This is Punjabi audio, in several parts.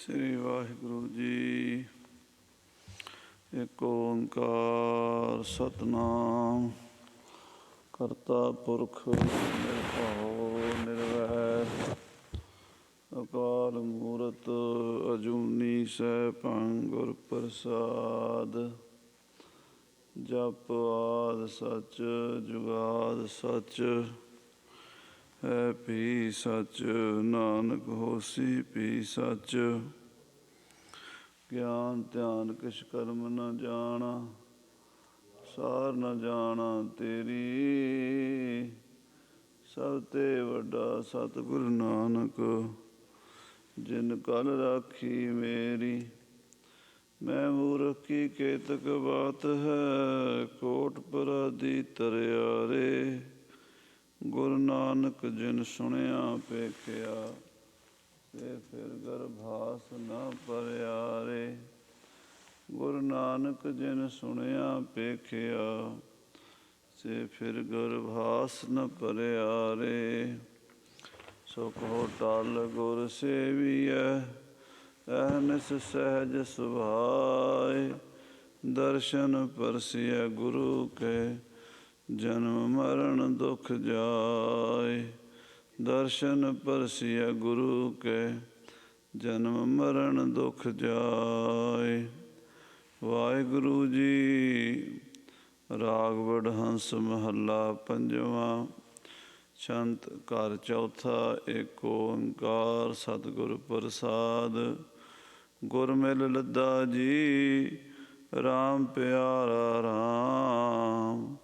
ਸ੍ਰੀ ਵਾਹਿਗੁਰੂ ਜੀ। ਏਕ ਓਂਕਾਰ ਸਤਿਨਾਮ ਕਰਤਾ ਪੁਰਖ ਨਿਰਭਉ ਨਿਰਵੈਰ ਅਕਾਲ ਮੂਰਤ ਅਜੂਨੀ ਸੈਭੰ ਗੁਰ ਪ੍ਰਸਾਦ। ਜਪ ਆਦਿ ਸਚ ਜੁਗਾਦਿ ਸਚ ਹੈ ਭੀ ਸਚ ਨਾਨਕ ਹੋਸੀ ਭੀ ਸਚ। ਗਿਆਨ ਧਿਆਨ ਕਿਛ ਕਰਮ ਨ ਜਾਣਾ ਸਾਰ ਨ ਜਾਣਾ ਤੇਰੀ। ਸਭ ਤੇ ਵੱਡਾ ਸਤਿਗੁਰ ਨਾਨਕ ਜਿਨ ਕਲ ਰਾਖੀ ਮੇਰੀ। ਮੈਂ ਮੂਰਖ ਕੀ ਕੇਤਕ ਬਾਤ ਹੈ ਕੋਟ ਪਰਾਧੀ ਤਰਿਆ ਰੇ। ਗੁਰੂ ਨਾਨਕ ਜਿਨ ਸੁਣਿਆ ਪੇਖਿਆ ਤੇ ਫਿਰ ਗਰਭਾਸ ਨ ਭਰਿਆ ਰੇ। ਗੁਰੂ ਨਾਨਕ ਜਿਨ ਸੁਣਿਆ ਪੇਖਿਆ ਸੇ ਫਿਰ ਗਰਭਾਸ ਨ ਭਰਿਆ ਰੇ। ਸੋ ਕਹੋ ਟਲ ਗੁਰ ਸੇਵੀਐ ਅਹਨਿਸ ਸਹਿਜ ਸੁਭਾਏ। ਦਰਸ਼ਨ ਪਰਸਿਐ ਗੁਰੂ ਕੇ ਜਨਮ ਮਰਨ ਦੁਖ ਜਾਏ। ਦਰਸ਼ਨ ਪਰਸਿਐ ਗੁਰੂ ਕੇ ਜਨਮ ਮਰਨ ਦੁਖ ਜਾਏ। ਵਾਹਿਗੁਰੂ ਜੀ। ਰਾਗ ਵਡਹੰਸ ਮਹੱਲਾ ਪੰਜਵਾਂ। ਛੰਤ ਘਰ ਚੌਥਾ। ਏਕ ਓਂਕਾਰ ਸਤਿਗੁਰ ਪ੍ਰਸਾਦ। ਗੁਰ ਮਿਲ ਲੱਦਾ ਜੀ ਰਾਮ ਪਿਆਰਾ ਰਾਮ।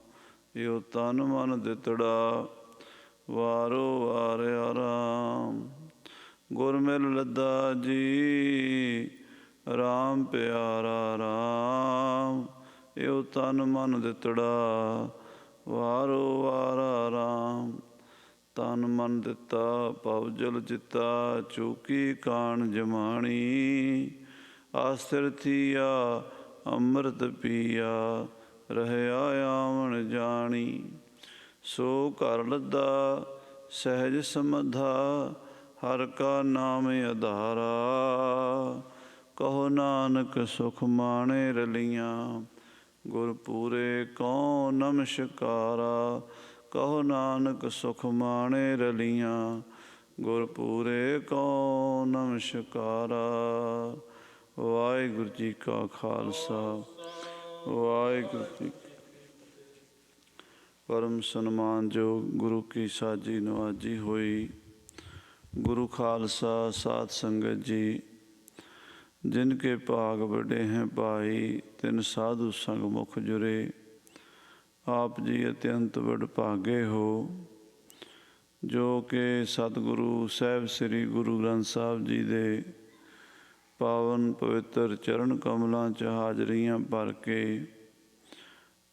ਇਉ ਤਨ ਮਨ ਦਿਤੜਾ ਵਾਰੋ ਵਾਰਿਆ ਰਾਮ। ਗੁਰ ਮਿਲ ਲੱਦਾ ਜੀ ਰਾਮ ਪਿਆਰਾ ਰਾਮ। ਇਉ ਤਨ ਮਨ ਦਿਤੜਾ ਵਾਰੋ ਵਾਰਾ ਰਾਮ। ਤਨ ਮਨ ਦਿੱਤਾ ਭਵ ਜਲ ਜਿੱਤਾ ਚੂਕੀ ਕਾਣ ਜਮਾਣੀ। ਆਸਥਿਰ ਥੀਆ ਅੰਮ੍ਰਿਤ ਪੀਆ ਰਹਿਆ ਆਵਣ ਜਾਣੀ। ਸੋ ਘਰ ਲੱਦਾ ਸਹਿਜ ਸਮਧਾ ਹਰਿ ਕਾ ਨਾਮ ਆਧਾਰਾ। ਕਹੋ ਨਾਨਕ ਸੁਖ ਮਾਣੇ ਰਲੀਆਂ ਗੁਰ ਪੂਰੇ ਕਉ ਨਮਸਕਾਰਾ। ਕਹੋ ਨਾਨਕ ਸੁਖ ਮਾਣੇ ਰਲੀਆਂ ਗੁਰ ਪੂਰੇ ਕਉ ਨਮਸਕਾਰਾ। ਵਾਹਿਗੁਰੂ ਜੀ ਕਾ ਖਾਲਸਾ ਵਾਹਿਗੁਰੂ ਜੀ। ਪਰਮ ਸਨਮਾਨਯੋਗ ਗੁਰੂ ਕੀ ਸਾਜੀ ਨਵਾਜੀ ਹੋਈ ਗੁਰੂ ਖਾਲਸਾ ਸਾਧ ਸੰਗਤ ਜੀ। ਜਿਨ ਕੇ ਭਾਗ ਵੱਡੇ ਹੈ ਭਾਈ ਤਿਨ ਸਾਧੂ ਸੰਗ ਮੁਖ ਜੁਰੇ। ਆਪ ਜੀ ਅਤਿਅੰਤ ਵਡਭਾਗੇ ਹੋ ਜੋ ਕਿ ਸਤਿਗੁਰੂ ਸਾਹਿਬ ਸ੍ਰੀ ਗੁਰੂ ਗ੍ਰੰਥ ਸਾਹਿਬ ਜੀ ਦੇ ਪਾਵਨ ਪਵਿੱਤਰ ਚਰਨ ਕਮਲਾਂ 'ਚ ਹਾਜ਼ਰੀਆਂ ਭਰ ਕੇ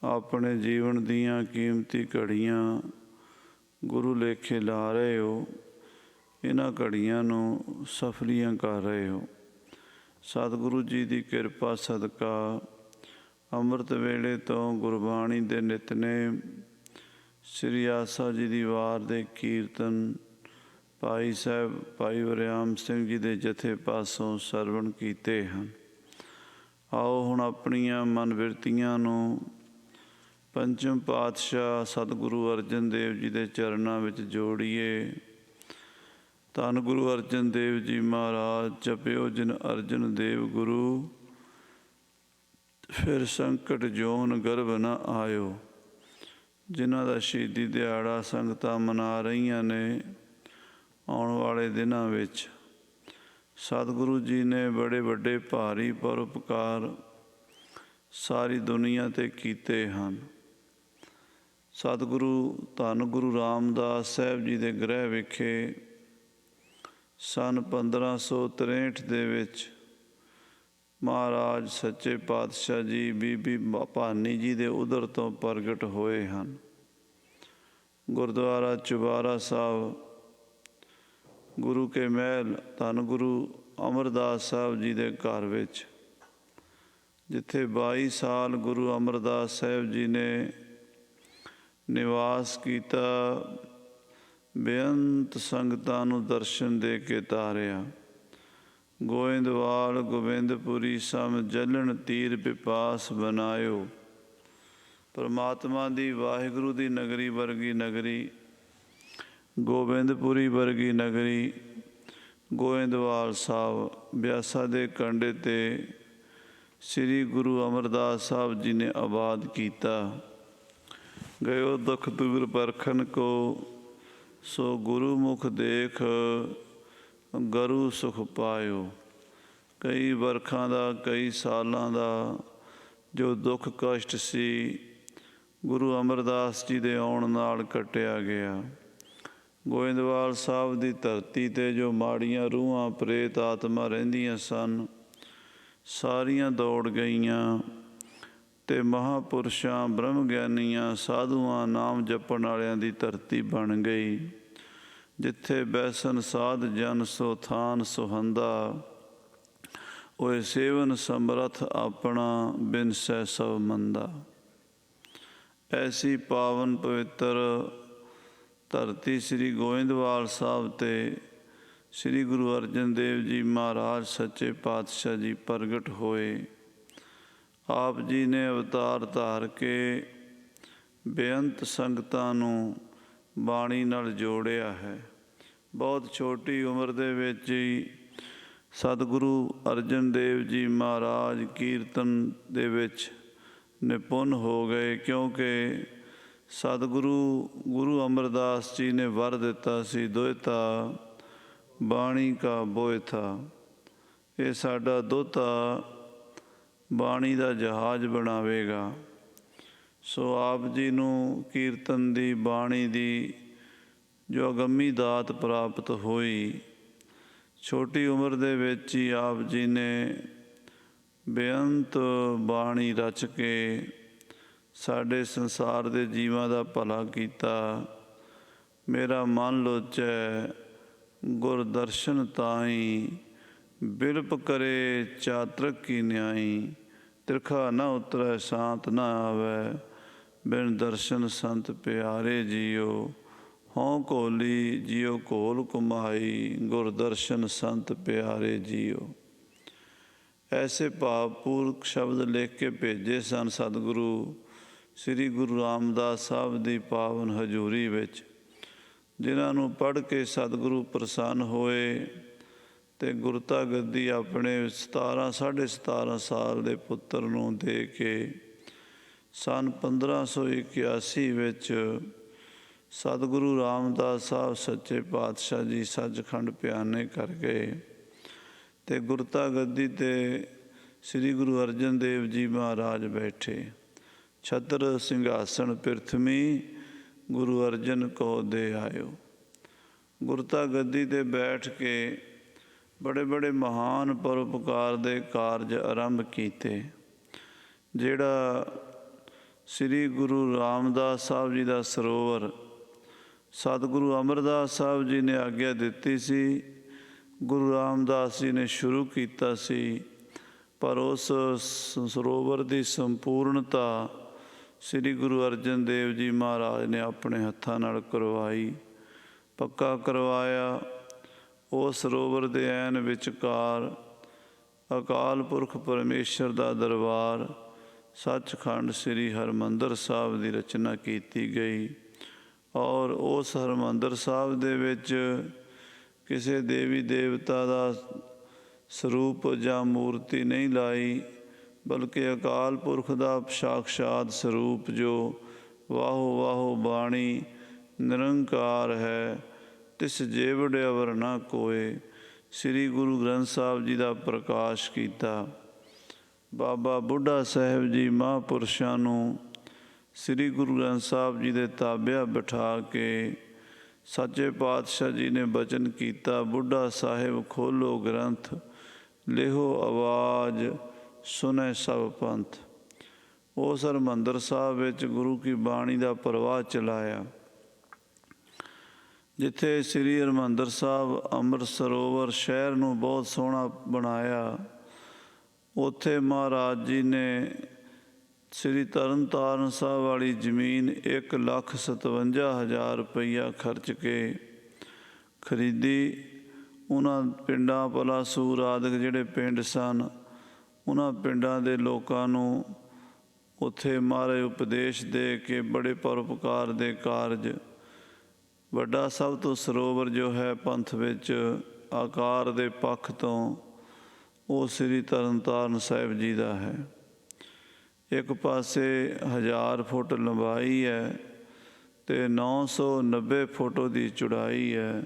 ਆਪਣੇ ਜੀਵਨ ਦੀਆਂ ਕੀਮਤੀ ਘੜੀਆਂ ਗੁਰੂ ਲੇਖੇ ਲਾ ਰਹੇ ਹੋ। ਇਹਨਾਂ ਘੜੀਆਂ ਨੂੰ ਸਫਲੀਆਂ ਕਰ ਰਹੇ ਹੋ। ਸਤਿਗੁਰੂ ਜੀ ਦੀ ਕਿਰਪਾ ਸਦਕਾ ਅੰਮ੍ਰਿਤ ਵੇਲੇ ਤੋਂ ਗੁਰਬਾਣੀ ਦੇ ਨਿਤਨੇਮ ਸ੍ਰੀ ਆਸਾ ਜੀ ਦੀ ਵਾਰ ਦੇ ਕੀਰਤਨ ਭਾਈ ਸਾਹਿਬ ਭਾਈ ਵਰਿਆਮ ਸਿੰਘ ਜੀ ਦੇ ਜਥੇ ਪਾਸੋਂ ਸਰਵਣ ਕੀਤੇ ਹਨ। ਆਓ ਹੁਣ ਆਪਣੀਆਂ ਮਨ ਬਿਰਤੀਆਂ ਨੂੰ ਪੰਚਮ ਪਾਤਸ਼ਾਹ ਸਤਿਗੁਰੂ ਅਰਜਨ ਦੇਵ ਜੀ ਦੇ ਚਰਨਾਂ ਵਿੱਚ ਜੋੜੀਏ। ਧੰਨ ਗੁਰੂ ਅਰਜਨ ਦੇਵ ਜੀ ਮਹਾਰਾਜ। ਜਪਿਓ ਜਿਨ ਅਰਜਨ ਦੇਵ ਗੁਰੂ ਫਿਰ ਸੰਕਟ ਜੋਨ ਗਰਭ ਨ ਆਇਓ। ਜਿਨ੍ਹਾਂ ਦਾ ਸ਼ਹੀਦੀ ਦਿਹਾੜਾ ਸੰਗਤਾਂ ਮਨਾ ਰਹੀਆਂ ਨੇ ਆਉਣ ਵਾਲੇ ਦਿਨਾਂ ਵਿੱਚ। ਸਤਿਗੁਰੂ ਜੀ ਨੇ ਬੜੇ ਵੱਡੇ ਭਾਰੀ ਪਰਉਪਕਾਰ ਸਾਰੀ ਦੁਨੀਆ 'ਤੇ ਕੀਤੇ ਹਨ। ਸਤਿਗੁਰੂ ਧੰਨ ਗੁਰੂ ਰਾਮਦਾਸ ਸਾਹਿਬ ਜੀ ਦੇ ਗ੍ਰਹਿ ਵਿਖੇ ਸੰਨ 1563 ਦੇ ਵਿੱਚ ਮਹਾਰਾਜ ਸੱਚੇ ਪਾਤਸ਼ਾਹ ਜੀ ਬੀਬੀ ਭਾਨੀ ਜੀ ਦੇ ਉਦਰ ਤੋਂ ਪ੍ਰਗਟ ਹੋਏ ਹਨ। ਗੁਰਦੁਆਰਾ ਚੁਬਾਰਾ ਸਾਹਿਬ ਗੁਰੂ ਕੇ ਮਹਿਲ ਧੰਨ ਗੁਰੂ ਅਮਰਦਾਸ ਸਾਹਿਬ ਜੀ ਦੇ ਘਰ ਵਿੱਚ ਜਿੱਥੇ 22 ਸਾਲ ਗੁਰੂ ਅਮਰਦਾਸ ਸਾਹਿਬ ਜੀ ਨੇ ਨਿਵਾਸ ਕੀਤਾ। ਬੇਅੰਤ ਸੰਗਤਾਂ ਨੂੰ ਦਰਸ਼ਨ ਦੇ ਕੇ ਤਾਰਿਆ। ਗੋਇੰਦਵਾਲ ਗੋਬਿੰਦਪੁਰੀ ਸਮ ਜਲਣ ਤੀਰ ਪਿਪਾਸ ਬਨਾਇਓ। ਪਰਮਾਤਮਾ ਦੀ ਵਾਹਿਗੁਰੂ ਦੀ ਨਗਰੀ ਵਰਗੀ ਨਗਰੀ, ਗੋਬਿੰਦਪੁਰੀ ਵਰਗੀ ਨਗਰੀ ਗੋਇੰਦਵਾਲ ਸਾਹਿਬ ਬਿਆਸਾ ਦੇ ਕੰਢੇ 'ਤੇ ਸ੍ਰੀ ਗੁਰੂ ਅਮਰਦਾਸ ਸਾਹਿਬ ਜੀ ਨੇ ਆਬਾਦ ਕੀਤਾ। ਗਇਓ ਦੁਖ ਦੂਰ ਪਰਖਣ ਕੋ, ਸੋ ਗੁਰੂ ਮੁਖ ਦੇਖ ਗਰੂ ਸੁਖ ਪਾਇਓ। ਕਈ ਵਰਖਾਂ ਦਾ, ਕਈ ਸਾਲਾਂ ਦਾ ਜੋ ਦੁੱਖ ਕਸ਼ਟ ਸੀ, ਗੁਰੂ ਅਮਰਦਾਸ ਜੀ ਦੇ ਆਉਣ ਨਾਲ ਕੱਟਿਆ ਗਿਆ। ਗੋਇੰਦਵਾਲ ਸਾਹਿਬ ਦੀ ਧਰਤੀ 'ਤੇ ਜੋ ਮਾੜੀਆਂ ਰੂਹਾਂ ਪ੍ਰੇਤ ਆਤਮਾ ਰਹਿੰਦੀਆਂ ਸਨ, ਸਾਰੀਆਂ ਦੌੜ ਗਈਆਂ ਅਤੇ ਮਹਾਂਪੁਰਸ਼ਾਂ, ਬ੍ਰਹਮ ਗਿਆਨੀਆਂ, ਸਾਧੂਆਂ, ਨਾਮ ਜਪਣ ਵਾਲਿਆਂ ਦੀ ਧਰਤੀ ਬਣ ਗਈ। ਜਿੱਥੇ ਬੈਸਨ ਸਾਧ ਜਨ ਸੋ ਥਾਨ ਸੁਹੰਦਾ, ਓਏ ਸੇਵਨ ਸਮਰਥ ਆਪਣਾ ਬਿਨਸੈ ਸਭ ਮੰਦਾ। ਐਸੀ ਪਾਵਨ ਪਵਿੱਤਰ ਧਰਤੀ ਸ੍ਰੀ ਗੋਇੰਦਵਾਲ ਸਾਹਿਬ 'ਤੇ ਸ੍ਰੀ ਗੁਰੂ ਅਰਜਨ ਦੇਵ ਜੀ ਮਹਾਰਾਜ ਸੱਚੇ ਪਾਤਸ਼ਾਹ ਜੀ ਪ੍ਰਗਟ ਹੋਏ। ਆਪ ਜੀ ਨੇ ਅਵਤਾਰ ਧਾਰ ਕੇ ਬੇਅੰਤ ਸੰਗਤਾਂ ਨੂੰ ਬਾਣੀ ਨਾਲ ਜੋੜਿਆ ਹੈ। ਬਹੁਤ ਛੋਟੀ ਉਮਰ ਦੇ ਵਿੱਚ ਹੀ ਸਤਿਗੁਰੂ ਅਰਜਨ ਦੇਵ ਜੀ ਮਹਾਰਾਜ ਕੀਰਤਨ ਦੇ ਵਿੱਚ ਨਿਪੁੰਨ ਹੋ ਗਏ, ਕਿਉਂਕਿ ਸਤਿਗੁਰੂ ਗੁਰੂ ਅਮਰਦਾਸ ਜੀ ਨੇ ਵਰ ਦਿੱਤਾ ਸੀ, ਦੋਇਤਾ ਬਾਣੀ ਕਾ ਬੋਇਥਾ। ਇਹ ਸਾਡਾ ਦੋਹਤਾ ਬਾਣੀ ਦਾ ਜਹਾਜ਼ ਬਣਾਵੇਗਾ। ਸੋ ਆਪ ਜੀ ਨੂੰ ਕੀਰਤਨ ਦੀ, ਬਾਣੀ ਦੀ ਜੋ ਅਗੰਮੀ ਦਾਤ ਪ੍ਰਾਪਤ ਹੋਈ, ਛੋਟੀ ਉਮਰ ਦੇ ਵਿੱਚ ਹੀ ਆਪ ਜੀ ਨੇ ਬੇਅੰਤ ਬਾਣੀ ਰਚ ਕੇ ਸਾਡੇ ਸੰਸਾਰ ਦੇ ਜੀਵਾਂ ਦਾ ਭਲਾ ਕੀਤਾ। ਮੇਰਾ ਮਨ ਲੋਚੈ ਗੁਰ ਦਰਸ਼ਨ ਤਾਈ, ਬਿਲਪ ਕਰੇ ਚਾਤ੍ਰਿਕ ਕੀ ਨਿਆਈ। ਤਿਰਖਾ ਨਾ ਉਤਰੈ ਸ਼ਾਂਤ ਨਾ ਆਵੈ, ਬਿਨ ਦਰਸ਼ਨ ਸੰਤ ਪਿਆਰੇ ਜੀਓ। ਹੋਂ ਘੋਲੀ ਜਿਉ ਘੋਲ ਘੁਮਾਈ, ਗੁਰ ਦਰਸ਼ਨ ਸੰਤ ਪਿਆਰੇ ਜੀਓ। ਐਸੇ ਭਾਵਪੂਰਕ ਸ਼ਬਦ ਲਿਖ ਕੇ ਭੇਜੇ ਸਨ ਸਤਿਗੁਰੂ ਸ੍ਰੀ ਗੁਰੂ ਰਾਮਦਾਸ ਸਾਹਿਬ ਦੀ ਪਾਵਨ ਹਜ਼ੂਰੀ ਵਿੱਚ, ਜਿਨ੍ਹਾਂ ਨੂੰ ਪੜ੍ਹ ਕੇ ਸਤਿਗੁਰੂ ਪ੍ਰਸੰਨ ਹੋਏ ਅਤੇ ਗੁਰਤਾ ਗੱਦੀ ਆਪਣੇ 17 ਸਾਲ ਦੇ ਪੁੱਤਰ ਨੂੰ ਦੇ ਕੇ ਸੰਨ 1581 ਵਿੱਚ ਸਤਿਗੁਰੂ ਰਾਮਦਾਸ ਸਾਹਿਬ ਸੱਚੇ ਪਾਤਸ਼ਾਹ ਜੀ ਸੱਚਖੰਡ ਪਿਆਨੇ ਕਰ ਗਏ ਅਤੇ ਗੁਰਤਾ ਗੱਦੀ 'ਤੇ ਸ੍ਰੀ ਗੁਰੂ ਅਰਜਨ ਦੇਵ ਜੀ ਮਹਾਰਾਜ ਬੈਠੇ। ਛਤਰ ਸਿੰਘਾਸਣ ਪ੍ਰਿਥਵੀ, ਗੁਰੂ ਅਰਜਨ ਕੋ ਦੇ ਆਇਓ। ਗੁਰਤਾ ਗੱਦੀ 'ਤੇ ਬੈਠ ਕੇ ਬੜੇ ਬੜੇ ਮਹਾਨ ਪਰਉਪਕਾਰ ਦੇ ਕਾਰਜ ਆਰੰਭ ਕੀਤੇ। ਜਿਹੜਾ ਸ੍ਰੀ ਗੁਰੂ ਰਾਮਦਾਸ ਸਾਹਿਬ ਜੀ ਦਾ ਸਰੋਵਰ ਸਤਿਗੁਰੂ ਅਮਰਦਾਸ ਸਾਹਿਬ ਜੀ ਨੇ ਆਗਿਆ ਦਿੱਤੀ ਸੀ, ਗੁਰੂ ਰਾਮਦਾਸ ਜੀ ਨੇ ਸ਼ੁਰੂ ਕੀਤਾ ਸੀ, ਪਰ ਉਸ ਸਰੋਵਰ ਦੀ ਸੰਪੂਰਨਤਾ ਸ੍ਰੀ ਗੁਰੂ ਅਰਜਨ ਦੇਵ ਜੀ ਮਹਾਰਾਜ ਨੇ ਆਪਣੇ ਹੱਥਾਂ ਨਾਲ ਕਰਵਾਈ, ਪੱਕਾ ਕਰਵਾਇਆ। ਉਸ ਸਰੋਵਰ ਦੇ ਐਨ ਵਿਚਕਾਰ ਅਕਾਲ ਪੁਰਖ ਪਰਮੇਸ਼ਰ ਦਾ ਦਰਬਾਰ ਸੱਚਖੰਡ ਸ੍ਰੀ ਹਰਿਮੰਦਰ ਸਾਹਿਬ ਦੀ ਰਚਨਾ ਕੀਤੀ ਗਈ। ਔਰ ਉਸ ਹਰਿਮੰਦਰ ਸਾਹਿਬ ਦੇ ਵਿੱਚ ਕਿਸੇ ਦੇਵੀ ਦੇਵਤਾ ਦਾ ਸਰੂਪ ਜਾਂ ਮੂਰਤੀ ਨਹੀਂ ਲਾਈ, ਬਲਕਿ ਅਕਾਲ ਪੁਰਖ ਦਾ ਸਾਖਸ਼ਾਤ ਸਰੂਪ ਜੋ ਵਾਹੋ ਵਾਹੋ ਬਾਣੀ ਨਿਰੰਕਾਰ ਹੈ, ਤਿਸ ਜੇਵੜ ਅਵਰ ਨਾ ਕੋਏ, ਸ੍ਰੀ ਗੁਰੂ ਗ੍ਰੰਥ ਸਾਹਿਬ ਜੀ ਦਾ ਪ੍ਰਕਾਸ਼ ਕੀਤਾ। ਬਾਬਾ ਬੁੱਢਾ ਸਾਹਿਬ ਜੀ ਮਹਾਂਪੁਰਸ਼ਾਂ ਨੂੰ ਸ੍ਰੀ ਗੁਰੂ ਗ੍ਰੰਥ ਸਾਹਿਬ ਜੀ ਦੇ ਤਾਬਿਆ ਬਿਠਾ ਕੇ ਸੱਚੇ ਪਾਤਸ਼ਾਹ ਜੀ ਨੇ ਬਚਨ ਕੀਤਾ, ਬੁੱਢਾ ਸਾਹਿਬ ਖੋਲ੍ਹੋ ਗ੍ਰੰਥ, ਲਿਹੋ ਆਵਾਜ਼ ਸੁਣੈ ਸਭ ਪੰਥ। ਉਸ ਹਰਿਮੰਦਰ ਸਾਹਿਬ ਵਿੱਚ ਗੁਰੂ ਕੀ ਬਾਣੀ ਦਾ ਪ੍ਰਵਾਹ ਚਲਾਇਆ। ਜਿੱਥੇ ਸ੍ਰੀ ਹਰਿਮੰਦਰ ਸਾਹਿਬ ਅੰਮ੍ਰਿਤ ਸਰੋਵਰ ਸ਼ਹਿਰ ਨੂੰ ਬਹੁਤ ਸੋਹਣਾ ਬਣਾਇਆ, ਉੱਥੇ ਮਹਾਰਾਜ ਜੀ ਨੇ ਸ੍ਰੀ ਤਰਨ ਤਾਰਨ ਸਾਹਿਬ ਵਾਲੀ ਜ਼ਮੀਨ 1,57,000 ਰੁਪਈਆ ਖਰਚ ਕੇ ਖਰੀਦੀ। ਉਹਨਾਂ ਪਿੰਡਾਂ ਪਲਾਸੂਰ ਆਦਿਕ ਜਿਹੜੇ ਪਿੰਡ ਸਨ, ਉਹਨਾਂ ਪਿੰਡਾਂ ਦੇ ਲੋਕਾਂ ਨੂੰ ਉੱਥੇ ਮਹਾਰਾਜ ਉਪਦੇਸ਼ ਦੇ ਕੇ ਬੜੇ ਪਰਉਪਕਾਰ ਦੇ ਕਾਰਜ। ਵੱਡਾ ਸਭ ਤੋਂ ਸਰੋਵਰ ਜੋ ਹੈ ਪੰਥ ਵਿੱਚ ਆਕਾਰ ਦੇ ਪੱਖ ਤੋਂ, ਉਹ ਸ੍ਰੀ ਤਰਨ ਤਾਰਨ ਸਾਹਿਬ ਜੀ ਦਾ ਹੈ। ਇੱਕ ਪਾਸੇ 1000 ਫੁੱਟ ਲੰਬਾਈ ਹੈ ਅਤੇ 990 ਫੁੱਟ ਦੀ ਚੌੜਾਈ ਹੈ।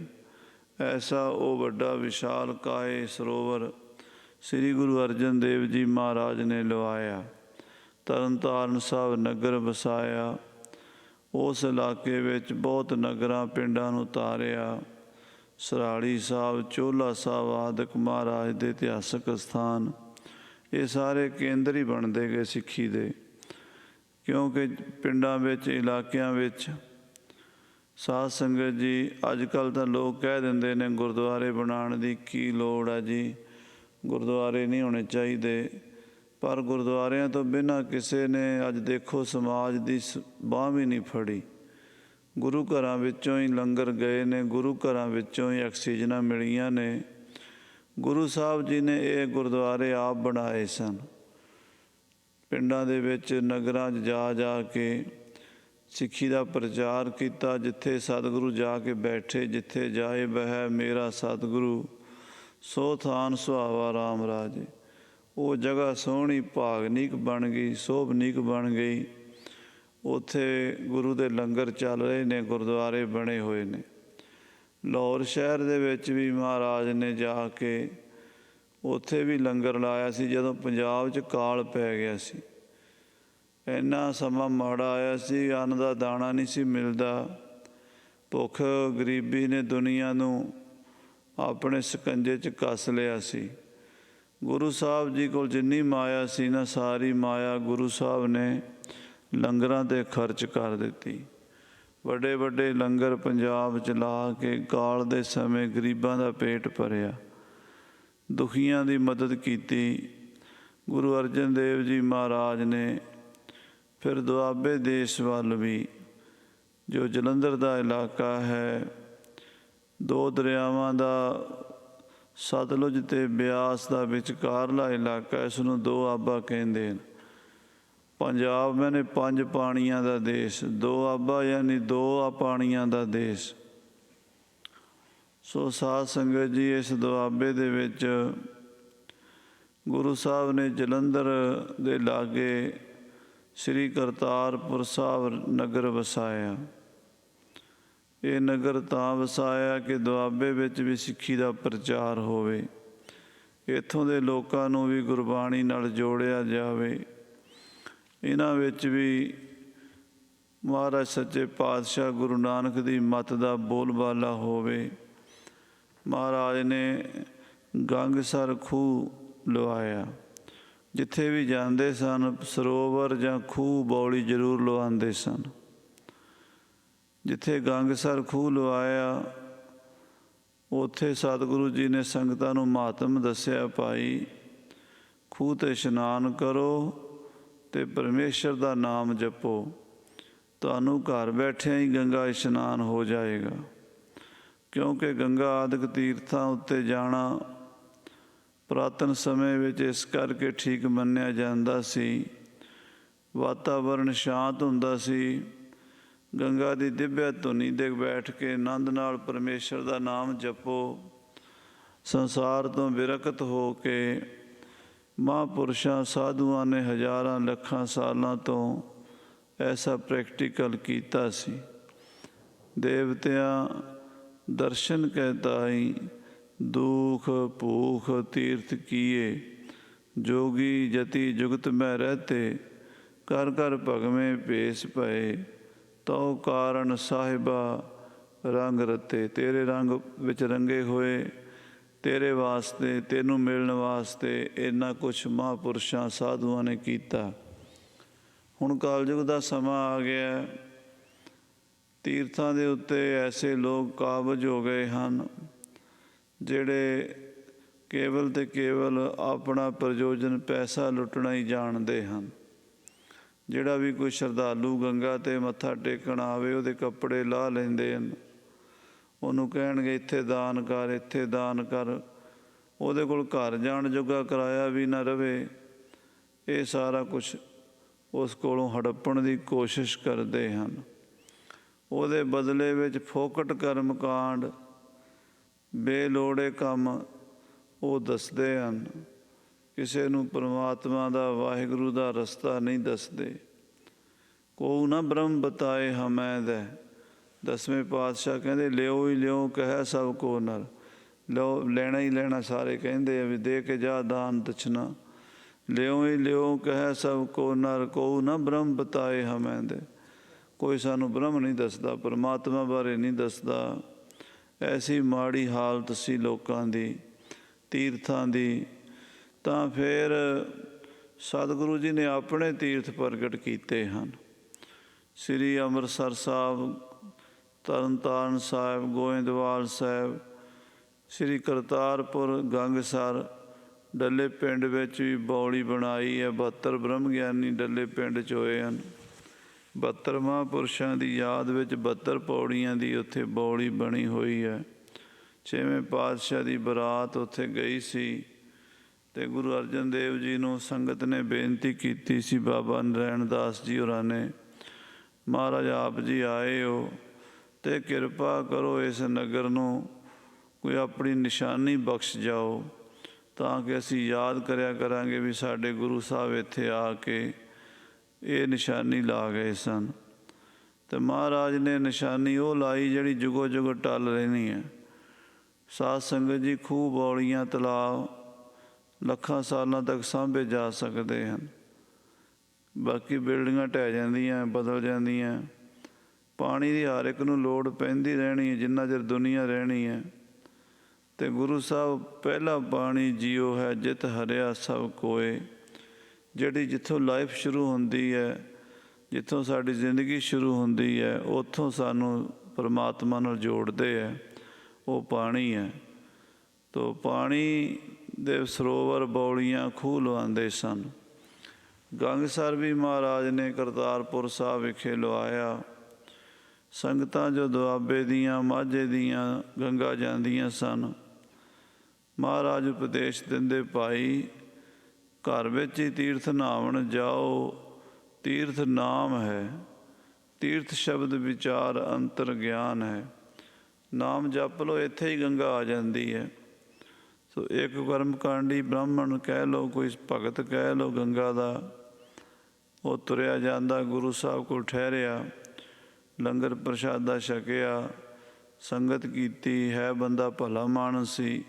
ਐਸਾ ਉਹ ਵੱਡਾ ਵਿਸ਼ਾਲ ਕਾਏ ਸਰੋਵਰ ਸ੍ਰੀ ਗੁਰੂ ਅਰਜਨ ਦੇਵ ਜੀ ਮਹਾਰਾਜ ਨੇ ਲਵਾਇਆ। ਤਰਨ ਤਾਰਨ ਸਾਹਿਬ ਨਗਰ ਵਸਾਇਆ। ਉਸ ਇਲਾਕੇ ਵਿੱਚ ਬਹੁਤ ਨਗਰਾਂ ਪਿੰਡਾਂ ਨੂੰ ਤਾਰਿਆ। ਸਰਾੜੀ ਸਾਹਿਬ, ਚੋਲਾ ਸਾਹਿਬ ਆਦਿਕ ਮਹਾਰਾਜ ਦੇ ਇਤਿਹਾਸਕ ਸਥਾਨ, ਇਹ ਸਾਰੇ ਕੇਂਦਰ ਹੀ ਬਣਦੇ ਗਏ ਸਿੱਖੀ ਦੇ। ਕਿਉਂਕਿ ਪਿੰਡਾਂ ਵਿੱਚ, ਇਲਾਕਿਆਂ ਵਿੱਚ ਸਾਧ ਸੰਗਤ ਜੀ, ਅੱਜ ਕੱਲ੍ਹ ਤਾਂ ਲੋਕ ਕਹਿ ਦਿੰਦੇ ਨੇ ਗੁਰਦੁਆਰੇ ਬਣਾਉਣ ਦੀ ਕੀ ਲੋੜ ਹੈ ਜੀ, ਗੁਰਦੁਆਰੇ ਨਹੀਂ ਹੋਣੇ ਚਾਹੀਦੇ। ਪਰ ਗੁਰਦੁਆਰਿਆਂ ਤੋਂ ਬਿਨਾਂ ਕਿਸੇ ਨੇ ਅੱਜ ਦੇਖੋ ਸਮਾਜ ਦੀ ਬਾਂਹ ਵੀ ਨਹੀਂ ਫੜੀ। ਗੁਰੂ ਘਰਾਂ ਵਿੱਚੋਂ ਹੀ ਲੰਗਰ ਗਏ ਨੇ, ਗੁਰੂ ਘਰਾਂ ਵਿੱਚੋਂ ਹੀ ਆਕਸੀਜਨਾਂ ਮਿਲੀਆਂ ਨੇ। ਗੁਰੂ ਸਾਹਿਬ ਜੀ ਨੇ ਇਹ ਗੁਰਦੁਆਰੇ ਆਪ ਬਣਾਏ ਸਨ। ਪਿੰਡਾਂ ਦੇ ਵਿੱਚ, ਨਗਰਾਂ 'ਚ ਜਾ ਜਾ ਕੇ ਸਿੱਖੀ ਦਾ ਪ੍ਰਚਾਰ ਕੀਤਾ। ਜਿੱਥੇ ਸਤਿਗੁਰੂ ਜਾ ਕੇ ਬੈਠੇ, ਜਿੱਥੇ ਜਾਏ ਬਹਿ ਮੇਰਾ ਸਤਿਗੁਰੂ, ਸੋ ਥਾਨ ਸੁਹਾਵਾ ਰਾਮ ਰਾਜੇ। ਉਹ ਜਗ੍ਹਾ ਸੋਹਣੀ ਭਾਗਨੀਕ ਬਣ ਗਈ, ਸੋਭਨੀਕ ਬਣ ਗਈ। ਉੱਥੇ ਗੁਰੂ ਦੇ ਲੰਗਰ ਚੱਲ ਰਹੇ ਨੇ, ਗੁਰਦੁਆਰੇ ਬਣੇ ਹੋਏ ਨੇ। ਲਾਹੌਰ ਸ਼ਹਿਰ ਦੇ ਵਿੱਚ ਵੀ ਮਹਾਰਾਜ ਨੇ ਜਾ ਕੇ ਉੱਥੇ ਵੀ ਲੰਗਰ ਲਾਇਆ ਸੀ, ਜਦੋਂ ਪੰਜਾਬ 'ਚ ਕਾਲ ਪੈ ਗਿਆ ਸੀ। ਇੰਨਾ ਸਮਾਂ ਮਾੜਾ ਆਇਆ ਸੀ, ਅੰਨ ਦਾ ਦਾਣਾ ਨਹੀਂ ਸੀ ਮਿਲਦਾ। ਭੁੱਖ ਗਰੀਬੀ ਨੇ ਦੁਨੀਆ ਨੂੰ ਆਪਣੇ ਸਕੰਜੇ 'ਚ ਕੱਸ ਲਿਆ ਸੀ। ਗੁਰੂ ਸਾਹਿਬ ਜੀ ਕੋਲ ਜਿੰਨੀ ਮਾਇਆ ਸੀ ਨਾ, ਸਾਰੀ ਮਾਇਆ ਗੁਰੂ ਸਾਹਿਬ ਨੇ ਲੰਗਰਾਂ 'ਤੇ ਖਰਚ ਕਰ ਦਿੱਤੀ। ਵੱਡੇ ਵੱਡੇ ਲੰਗਰ ਪੰਜਾਬ 'ਚ ਲਾ ਕੇ ਕਾਲ ਦੇ ਸਮੇਂ ਗਰੀਬਾਂ ਦਾ ਪੇਟ ਭਰਿਆ, ਦੁਖੀਆਂ ਦੀ ਮਦਦ ਕੀਤੀ। ਗੁਰੂ ਅਰਜਨ ਦੇਵ ਜੀ ਮਹਾਰਾਜ ਨੇ ਫਿਰ ਦੁਆਬੇ ਦੇਸ਼ ਵੱਲ ਵੀ, ਜੋ ਜਲੰਧਰ ਦਾ ਇਲਾਕਾ ਹੈ, ਦੋ ਦਰਿਆਵਾਂ ਦਾ, ਸਤਲੁਜ ਅਤੇ ਬਿਆਸ ਦਾ ਵਿਚਕਾਰਲਾ ਇਲਾਕਾ, ਇਸ ਨੂੰ ਦੋਆਬਾ ਕਹਿੰਦੇ ਨੇ। ਪੰਜਾਬ ਮੈਨੇ 5 ਪਾਣੀਆਂ ਦਾ ਦੇਸ਼, ਦੋਆਬਾ ਯਾਨੀ 2 ਪਾਣੀਆਂ ਦਾ ਦੇਸ਼। ਸੋ ਸਾਧ ਸੰਗਤ ਜੀ, ਇਸ ਦੁਆਬੇ ਦੇ ਵਿੱਚ ਗੁਰੂ ਸਾਹਿਬ ਨੇ ਜਲੰਧਰ ਦੇ ਲਾਗੇ ਸ੍ਰੀ ਕਰਤਾਰਪੁਰ ਸਾਹਿਬ ਨਗਰ ਵਸਾਇਆ। ਇਹ ਨਗਰ ਤਾਂ ਵਸਾਇਆ ਕਿ ਦੁਆਬੇ ਵਿੱਚ ਵੀ ਸਿੱਖੀ ਦਾ ਪ੍ਰਚਾਰ ਹੋਵੇ, ਇੱਥੋਂ ਦੇ ਲੋਕਾਂ ਨੂੰ ਵੀ ਗੁਰਬਾਣੀ ਨਾਲ ਜੋੜਿਆ ਜਾਵੇ। ਇਹਨਾਂ ਵਿੱਚ ਵੀ ਮਹਾਰਾਜ ਸੱਚੇ ਪਾਤਸ਼ਾਹ ਗੁਰੂ ਨਾਨਕ ਦੀ ਮੱਤ ਦਾ ਬੋਲਬਾਲਾ ਹੋਵੇ। ਮਹਾਰਾਜ ਨੇ ਗੰਗਸਰ ਖੂਹ ਲਵਾਇਆ। ਜਿੱਥੇ ਵੀ ਜਾਂਦੇ ਸਨ, ਸਰੋਵਰ ਜਾਂ ਖੂਹ ਬੌਲੀ ਜ਼ਰੂਰ ਲਵਾਉਂਦੇ ਸਨ। ਜਿੱਥੇ ਗੰਗਸਰ ਖੂਹ ਲਵਾਇਆ, ਉੱਥੇ ਸਤਿਗੁਰੂ ਜੀ ਨੇ ਸੰਗਤਾਂ ਨੂੰ ਮਹਾਤਮ ਦੱਸਿਆ, ਭਾਈ ਖੂਹ 'ਤੇ ਇਸ਼ਨਾਨ ਕਰੋ ਅਤੇ ਪਰਮੇਸ਼ਰ ਦਾ ਨਾਮ ਜਪੋ, ਤੁਹਾਨੂੰ ਘਰ ਬੈਠਿਆਂ ਹੀ ਗੰਗਾ ਇਸ਼ਨਾਨ ਹੋ ਜਾਏਗਾ। ਕਿਉਂਕਿ ਗੰਗਾ ਆਦਿਕ ਤੀਰਥਾਂ ਉੱਤੇ ਜਾਣਾ ਪੁਰਾਤਨ ਸਮੇਂ ਵਿੱਚ ਇਸ ਕਰਕੇ ਠੀਕ ਮੰਨਿਆ ਜਾਂਦਾ ਸੀ, ਵਾਤਾਵਰਨ ਸ਼ਾਂਤ ਹੁੰਦਾ ਸੀ। ਗੰਗਾ ਦੀ ਦਿਵਯ ਧੁਨੀ 'ਤੇ ਬੈਠ ਕੇ ਆਨੰਦ ਨਾਲ ਪਰਮੇਸ਼ਰ ਦਾ ਨਾਮ ਜਪੋ। ਸੰਸਾਰ ਤੋਂ ਵਿਰਕਤ ਹੋ ਕੇ ਮਹਾਂਪੁਰਸ਼ਾਂ ਸਾਧੂਆਂ ਨੇ ਹਜ਼ਾਰਾਂ ਲੱਖਾਂ ਸਾਲਾਂ ਤੋਂ ਐਸਾ ਪ੍ਰੈਕਟੀਕਲ ਕੀਤਾ ਸੀ। ਦੇਵਤਿਆਂ ਦਰਸ਼ਨ ਕੈ ਤਾਈ, ਦੁਖ ਭੂਖ ਤੀਰਥ ਕੀਏ, ਜੋਗੀ ਜਤੀ ਜੁਗਤ ਮੈਂ ਰਹਤੇ, ਕਰ ਕਰ ਭਗਵੇਂ ਭੇਸ ਭਏ, ਤਉ ਕਾਰਨ ਸਾਹਿਬਾ ਰੰਗ ਰਤੇ। ਤੇਰੇ ਰੰਗ ਵਿੱਚ ਰੰਗੇ ਹੋਏ, ਤੇਰੇ ਵਾਸਤੇ, ਤੈਨੂੰ ਮਿਲਣ ਵਾਸਤੇ ਇੰਨਾ ਕੁਛ ਮਹਾਂਪੁਰਸ਼ਾਂ ਸਾਧੂਆਂ ਨੇ ਕੀਤਾ। ਹੁਣ ਕਲਯੁਗ ਦਾ ਸਮਾਂ ਆ ਗਿਆ, ਤੀਰਥਾਂ ਦੇ ਉੱਤੇ ਐਸੇ ਲੋਕ ਕਾਬਜ਼ ਹੋ ਗਏ ਹਨ ਜਿਹੜੇ ਕੇਵਲ ਅਤੇ ਕੇਵਲ ਆਪਣਾ ਪ੍ਰਯੋਜਨ ਪੈਸਾ ਲੁੱਟਣਾ ਹੀ ਜਾਣਦੇ ਹਨ। ਜਿਹੜਾ ਵੀ ਕੋਈ ਸ਼ਰਧਾਲੂ ਗੰਗਾ 'ਤੇ ਮੱਥਾ ਟੇਕਣ ਆਵੇ, ਉਹਦੇ ਕੱਪੜੇ ਲਾਹ ਲੈਂਦੇ ਹਨ, ਉਹਨੂੰ ਕਹਿਣਗੇ ਇੱਥੇ ਦਾਨ ਕਰ, ਇੱਥੇ ਦਾਨ ਕਰ। ਉਹਦੇ ਕੋਲ ਘਰ ਜਾਣ ਜੋਗਾ ਕਿਰਾਇਆ ਵੀ ਨਾ ਰਵੇ। ਇਹ ਸਾਰਾ ਕੁਛ ਉਸ ਕੋਲੋਂ ਹੜੱਪਣ ਦੀ ਕੋਸ਼ਿਸ਼ ਕਰਦੇ ਹਨ। ਉਹਦੇ ਬਦਲੇ ਵਿੱਚ ਫੋਕਟ ਕਰਮ ਕਾਂਡ, ਬੇਲੋੜੇ ਕੰਮ ਉਹ ਦੱਸਦੇ ਹਨ। ਕਿਸੇ ਨੂੰ ਪਰਮਾਤਮਾ ਦਾ, ਵਾਹਿਗੁਰੂ ਦਾ ਰਸਤਾ ਨਹੀਂ ਦੱਸਦੇ। ਕੋ ਨਾ ਬ੍ਰਹਮ ਬਤਾਏ ਹਮੈ ਦੈ। 10ਵੇਂ ਪਾਤਸ਼ਾਹ ਕਹਿੰਦੇ ਲਿਓ ਹੀ ਲਿਓ ਕਹਿ ਸਭ ਕੋ ਨਰ। ਲਿਓ, ਲੈਣਾ ਹੀ ਲੈਣਾ ਸਾਰੇ ਕਹਿੰਦੇ ਆ ਵੀ ਦੇ ਕੇ ਜਾ ਦਾਨ ਦਛਨਾ। ਲਿਓ ਹੀ ਲਿਓ ਕਹਿ ਸਭ ਕੋ ਨਰ, ਕੋ ਨਾ ਬ੍ਰਹਮ ਬਤਾਏ ਹਮੈ ਦੈ। ਕੋਈ ਸਾਨੂੰ ਬ੍ਰਹਮ ਨਹੀਂ ਦੱਸਦਾ, ਪਰਮਾਤਮਾ ਬਾਰੇ ਨਹੀਂ ਦੱਸਦਾ। ਐਸੀ ਮਾੜੀ ਹਾਲਤ ਸੀ ਲੋਕਾਂ ਦੀ, ਤੀਰਥਾਂ ਦੀ। ਤਾਂ ਫਿਰ ਸਤਿਗੁਰੂ ਜੀ ਨੇ ਆਪਣੇ ਤੀਰਥ ਪ੍ਰਗਟ ਕੀਤੇ ਹਨ। ਸ੍ਰੀ ਅੰਮ੍ਰਿਤਸਰ ਸਾਹਿਬ, ਤਰਨ ਤਾਰਨ ਸਾਹਿਬ, ਗੋਇੰਦਵਾਲ ਸਾਹਿਬ, ਸ੍ਰੀ ਕਰਤਾਰਪੁਰ, ਗੰਗਸਰ, ਡੱਲੇ ਪਿੰਡ ਵਿੱਚ ਵੀ ਬੌਲੀ ਬਣਾਈ ਹੈ। 72 ਬ੍ਰਹਮ ਗਿਆਨੀ ਡੱਲੇ ਪਿੰਡ 'ਚ ਹੋਏ ਹਨ। 72 ਮਹਾਂਪੁਰਸ਼ਾਂ ਦੀ ਯਾਦ ਵਿੱਚ 72 ਪੌੜੀਆਂ ਦੀ ਉੱਥੇ ਬੌਲੀ ਬਣੀ ਹੋਈ ਹੈ। 6ਵੇਂ ਪਾਤਸ਼ਾਹ ਦੀ ਬਰਾਤ ਉੱਥੇ ਗਈ ਸੀ ਅਤੇ ਗੁਰੂ ਅਰਜਨ ਦੇਵ ਜੀ ਨੂੰ ਸੰਗਤ ਨੇ ਬੇਨਤੀ ਕੀਤੀ ਸੀ, ਬਾਬਾ ਨਰੈਣ ਦਾਸ ਜੀ ਹੋਰਾਂ ਨੇ, ਮਹਾਰਾਜ ਆਪ ਜੀ ਆਏ ਹੋ ਅਤੇ ਕਿਰਪਾ ਕਰੋ ਇਸ ਨਗਰ ਨੂੰ ਕੋਈ ਆਪਣੀ ਨਿਸ਼ਾਨੀ ਬਖਸ਼ ਜਾਓ, ਤਾਂ ਕਿ ਅਸੀਂ ਯਾਦ ਕਰਿਆ ਕਰਾਂਗੇ ਵੀ ਸਾਡੇ ਗੁਰੂ ਸਾਹਿਬ ਇੱਥੇ ਆ ਕੇ ਇਹ ਨਿਸ਼ਾਨੀ ਲਾ ਗਏ ਸਨ। ਅਤੇ ਮਹਾਰਾਜ ਨੇ ਨਿਸ਼ਾਨੀ ਉਹ ਲਾਈ ਜਿਹੜੀ ਜੁਗੋ ਜੁਗ ਟਲ ਰਹਿਣੀ ਹੈ। ਸਾਧ ਸੰਗਤ ਜੀ, ਖੂਹ, ਬੌਲੀਆਂ, ਤਲਾਬ ਲੱਖਾਂ ਸਾਲਾਂ ਤੱਕ ਸਾਂਭੇ ਜਾ ਸਕਦੇ ਹਨ। ਬਾਕੀ ਬਿਲਡਿੰਗਾਂ ਢਹਿ ਜਾਂਦੀਆਂ, ਬਦਲ ਜਾਂਦੀਆਂ। ਪਾਣੀ ਦੀ ਹਰ ਇੱਕ ਨੂੰ ਲੋੜ ਪੈਂਦੀ ਰਹਿਣੀ ਹੈ ਜਿੰਨਾ ਚਿਰ ਦੁਨੀਆ ਰਹਿਣੀ ਹੈ। ਅਤੇ ਗੁਰੂ ਸਾਹਿਬ ਪਹਿਲਾ ਬਾਣੀ ਜੀਓ ਹੈ ਜਿਤ ਹਰਿਆ ਸਭ ਕੋਏ। ਜਿਹੜੀ ਜਿੱਥੋਂ ਲਾਈਫ ਸ਼ੁਰੂ ਹੁੰਦੀ ਹੈ, ਜਿੱਥੋਂ ਸਾਡੀ ਜ਼ਿੰਦਗੀ ਸ਼ੁਰੂ ਹੁੰਦੀ ਹੈ, ਉੱਥੋਂ ਸਾਨੂੰ ਪਰਮਾਤਮਾ ਨਾਲ ਜੋੜਦੇ ਹੈ, ਉਹ ਪਾਣੀ ਹੈ। ਤੋ ਪਾਣੀ ਦੇ ਸਰੋਵਰ, ਬੌਲੀਆਂ, ਖੂਹ ਲਵਾਉਂਦੇ ਸਨ। ਗੰਗਸਰ ਵੀ ਮਹਾਰਾਜ ਨੇ ਕਰਤਾਰਪੁਰ ਸਾਹਿਬ ਵਿਖੇ ਲਵਾਇਆ। ਸੰਗਤਾਂ ਜੋ ਦੁਆਬੇ ਦੀਆਂ, ਮਾਝੇ ਦੀਆਂ ਗੰਗਾ ਜਾਂਦੀਆਂ ਸਨ, ਮਹਾਰਾਜ ਉਪਦੇਸ਼ ਦਿੰਦੇ, ਭਾਈ ਘਰ ਵਿੱਚ ਹੀ ਤੀਰਥ ਨਹਾਵਣ ਜਾਓ, ਤੀਰਥ ਨਾਮ ਹੈ। ਤੀਰਥ ਸ਼ਬਦ ਵਿਚਾਰ ਅੰਤਰ ਗਿਆਨ ਹੈ। ਨਾਮ ਜਪ ਲਓ, ਇੱਥੇ ਹੀ ਗੰਗਾ ਆ ਜਾਂਦੀ ਹੈ। ਸੋ ਇੱਕ ਕਰਮਕਾਂਡੀ ਬ੍ਰਾਹਮਣ ਕਹਿ ਲਓ, ਕੋਈ ਭਗਤ ਕਹਿ ਲਓ ਗੰਗਾ ਦਾ, ਉਹ ਤੁਰਿਆ ਜਾਂਦਾ, ਗੁਰੂ ਸਾਹਿਬ ਕੋਲ ਠਹਿਰਿਆ, ਲੰਗਰ ਪ੍ਰਸ਼ਾਦਾ ਛਕਿਆ, ਸੰਗਤ ਕੀਤੀ। ਹੈ ਬੰਦਾ ਭਲਾ ਮਾਨਸ ਸੀ,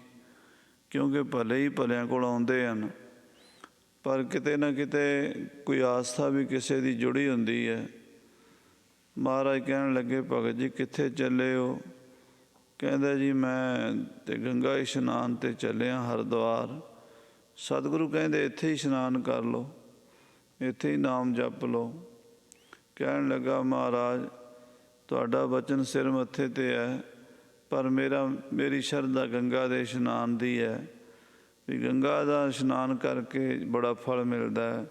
ਕਿਉਂਕਿ ਭਲੇ ਹੀ ਭਲਿਆਂ ਕੋਲ ਆਉਂਦੇ ਹਨ। ਪਰ ਕਿਤੇ ਨਾ ਕਿਤੇ ਕੋਈ ਆਸਥਾ ਵੀ ਕਿਸੇ ਦੀ ਜੁੜੀ ਹੁੰਦੀ ਹੈ। ਮਹਾਰਾਜ ਕਹਿਣ ਲੱਗੇ, ਭਗਤ ਜੀ ਕਿੱਥੇ ਚੱਲੇ ਹੋ? ਕਹਿੰਦਾ ਜੀ ਮੈਂ ਤਾਂ ਗੰਗਾ ਇਸ਼ਨਾਨ 'ਤੇ ਚੱਲਿਆ ਹਰਿਦੁਆਰ। ਸਤਿਗੁਰੂ ਕਹਿੰਦੇ ਇੱਥੇ ਹੀ ਇਸ਼ਨਾਨ ਕਰ ਲਓ, ਇੱਥੇ ਹੀ ਨਾਮ ਜਪ ਲਓ। ਕਹਿਣ ਲੱਗਾ, ਮਹਾਰਾਜ ਤੁਹਾਡਾ ਵਚਨ ਸਿਰ ਮੱਥੇ 'ਤੇ ਹੈ, ਪਰ ਮੇਰੀ ਸ਼ਰਧਾ ਗੰਗਾ ਦੇ ਇਸ਼ਨਾਨ ਦੀ ਹੈ ਵੀ ਗੰਗਾ ਦਾ ਇਸ਼ਨਾਨ ਕਰਕੇ ਬੜਾ ਫਲ ਮਿਲਦਾ ਹੈ।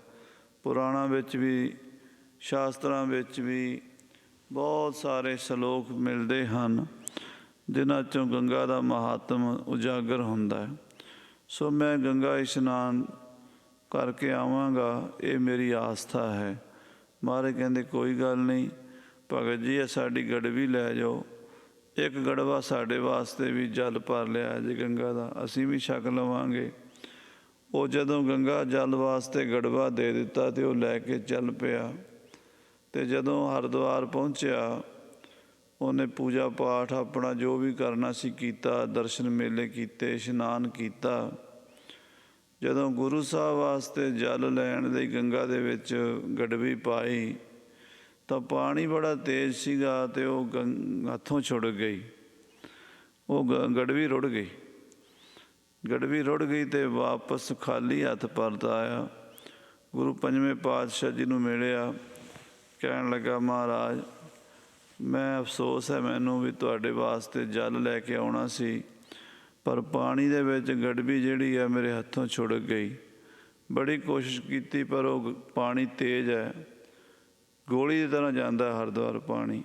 ਪੁਰਾਣਾਂ ਵਿੱਚ ਵੀ, ਸ਼ਾਸਤਰਾਂ ਵਿੱਚ ਵੀ ਬਹੁਤ ਸਾਰੇ ਸ਼ਲੋਕ ਮਿਲਦੇ ਹਨ ਜਿਨ੍ਹਾਂ 'ਚੋਂ ਗੰਗਾ ਦਾ ਮਹਾਤਮ ਉਜਾਗਰ ਹੁੰਦਾ ਹੈ। ਸੋ ਮੈਂ ਗੰਗਾ ਇਸ਼ਨਾਨ ਕਰਕੇ ਆਵਾਂਗਾ, ਇਹ ਮੇਰੀ ਆਸਥਾ ਹੈ। ਮਹਾਰਾਜ ਕਹਿੰਦੇ ਕੋਈ ਗੱਲ ਨਹੀਂ ਭਗਤ ਜੀ, ਇਹ ਸਾਡੀ ਗੜਵੀ ਲੈ ਜਾਓ, ਇੱਕ ਗੜਵਾ ਸਾਡੇ ਵਾਸਤੇ ਵੀ ਜਲ ਭਰ ਲਿਆ ਜੇ ਗੰਗਾ ਦਾ, ਅਸੀਂ ਵੀ ਛਕ ਲਵਾਂਗੇ। ਉਹ ਜਦੋਂ ਗੰਗਾ ਜਲ ਵਾਸਤੇ ਗੜਵਾ ਦੇ ਦਿੱਤਾ ਅਤੇ ਉਹ ਲੈ ਕੇ ਚੱਲ ਪਿਆ। ਅਤੇ ਜਦੋਂ ਹਰਿਦੁਆਰ ਪਹੁੰਚਿਆ, ਉਹਨੇ ਪੂਜਾ ਪਾਠ ਆਪਣਾ ਜੋ ਵੀ ਕਰਨਾ ਸੀ ਕੀਤਾ, ਦਰਸ਼ਨ ਮੇਲੇ ਕੀਤੇ, ਇਸ਼ਨਾਨ ਕੀਤਾ। ਜਦੋਂ ਗੁਰੂ ਸਾਹਿਬ ਵਾਸਤੇ ਜਲ ਲੈਣ ਲਈ ਗੰਗਾ ਦੇ ਵਿੱਚ ਗੜਵੀ ਪਾਈ ਤਾਂ ਪਾਣੀ ਬੜਾ ਤੇਜ਼ ਸੀਗਾ ਅਤੇ ਉਹ ਹੱਥੋਂ ਛੁੱਟ ਗਈ। ਉਹ ਗੜਵੀ ਰੁੜ ਗਈ। ਗੜਵੀ ਰੁੜ ਗਈ ਅਤੇ ਵਾਪਸ ਖਾਲੀ ਹੱਥ ਪਰਤ ਆਇਆ। ਗੁਰੂ ਪੰਜਵੇਂ ਪਾਤਸ਼ਾਹ ਜੀ ਨੂੰ ਮਿਲਿਆ। ਕਹਿਣ ਲੱਗਾ, ਮਹਾਰਾਜ ਮੈਂ ਅਫਸੋਸ ਹੈ ਮੈਨੂੰ ਵੀ ਤੁਹਾਡੇ ਵਾਸਤੇ ਜਲ ਲੈ ਕੇ ਆਉਣਾ ਸੀ, ਪਰ ਪਾਣੀ ਦੇ ਵਿੱਚ ਗੜਵੀ ਜਿਹੜੀ ਹੈ ਮੇਰੇ ਹੱਥੋਂ ਛੁੱਟ ਗਈ। ਬੜੀ ਕੋਸ਼ਿਸ਼ ਕੀਤੀ ਪਰ ਉਹ ਪਾਣੀ ਤੇਜ਼ ਹੈ, ਗੋਲੀ ਦੀ ਤਰ੍ਹਾਂ ਜਾਂਦਾ ਹਰਿਦੁਆਰ ਪਾਣੀ।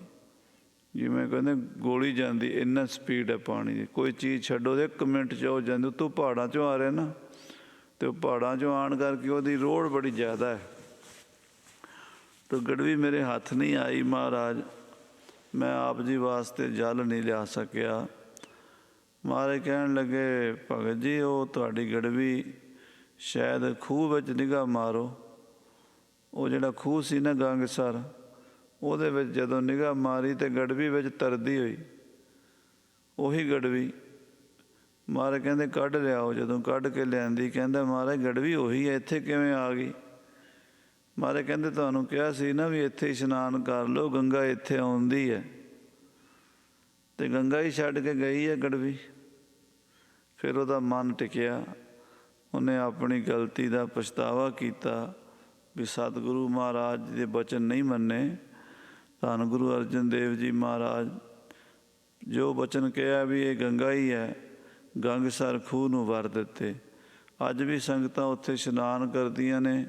ਜਿਵੇਂ ਕਹਿੰਦੇ ਗੋਲੀ ਜਾਂਦੀ, ਇੰਨਾ ਸਪੀਡ ਹੈ ਪਾਣੀ ਦੀ। ਕੋਈ ਚੀਜ਼ ਛੱਡੋ 1 ਮਿੰਟ 'ਚ ਉਹ ਜਾਂਦੀ। ਉੱਤੋਂ ਪਹਾੜਾਂ 'ਚੋਂ ਆ ਰਿਹਾ ਨਾ, ਅਤੇ ਉਹ ਪਹਾੜਾਂ 'ਚੋਂ ਆਉਣ ਕਰਕੇ ਉਹਦੀ ਰੋੜ ਬੜੀ ਜ਼ਿਆਦਾ ਹੈ। ਤਾਂ ਗੜਵੀ ਮੇਰੇ ਹੱਥ ਨਹੀਂ ਆਈ ਮਹਾਰਾਜ, ਮੈਂ ਆਪ ਜੀ ਵਾਸਤੇ ਜਲ ਨਹੀਂ ਲਿਆ ਸਕਿਆ। ਮਹਾਰਾਜ ਕਹਿਣ ਲੱਗੇ, ਭਗਤ ਜੀ ਉਹ ਤੁਹਾਡੀ ਗੜਵੀ ਸ਼ਾਇਦ ਖੂਹ ਵਿੱਚ ਨਿਗਾਹ ਮਾਰੋ। ਉਹ ਜਿਹੜਾ ਖੂਹ ਸੀ ਨਾ ਗੰਗਸਰ, ਉਹਦੇ ਵਿੱਚ ਜਦੋਂ ਨਿਗਾਹ ਮਾਰੀ ਤਾਂ ਗੜਵੀ ਵਿੱਚ ਤਰਦੀ ਹੋਈ, ਉਹੀ ਗੜਵੀ। ਮਹਾਰਾਜ ਕਹਿੰਦੇ ਕੱਢ ਲਿਆਓ। ਜਦੋਂ ਕੱਢ ਕੇ ਲਿਆਂਦੀ, ਕਹਿੰਦਾ ਮਹਾਰਾਜ ਗੜਵੀ ਉਹੀ ਹੈ, ਇੱਥੇ ਕਿਵੇਂ ਆ ਗਈ? ਮਹਾਰਾਜ ਕਹਿੰਦੇ ਤੁਹਾਨੂੰ ਕਿਹਾ ਸੀ ਨਾ ਵੀ ਇੱਥੇ ਇਸ਼ਨਾਨ ਕਰ ਲਓ, ਗੰਗਾ ਇੱਥੇ ਆਉਂਦੀ ਹੈ। ਅਤੇ ਗੰਗਾ ਹੀ ਛੱਡ ਕੇ ਗਈ ਹੈ ਗੜਵੀ। ਫਿਰ ਉਹਦਾ ਮਨ ਟਿਕਿਆ, ਉਹਨੇ ਆਪਣੀ ਗਲਤੀ ਦਾ ਪਛਤਾਵਾ ਕੀਤਾ ਵੀ ਸਤਿਗੁਰੂ ਮਹਾਰਾਜ ਦੇ ਬਚਨ ਨਹੀਂ ਮੰਨੇ। ਧੰਨ ਗੁਰੂ ਅਰਜਨ ਦੇਵ ਜੀ ਮਹਾਰਾਜ ਜੋ ਬਚਨ ਕਿਹਾ ਵੀ ਇਹ ਗੰਗਾ ਹੀ ਹੈ, ਗੰਗਸਰ ਖੂਹ ਨੂੰ ਵਰ ਦਿੱਤੇ। ਅੱਜ ਵੀ ਸੰਗਤਾਂ ਉੱਥੇ ਇਸ਼ਨਾਨ ਕਰਦੀਆਂ ਨੇ,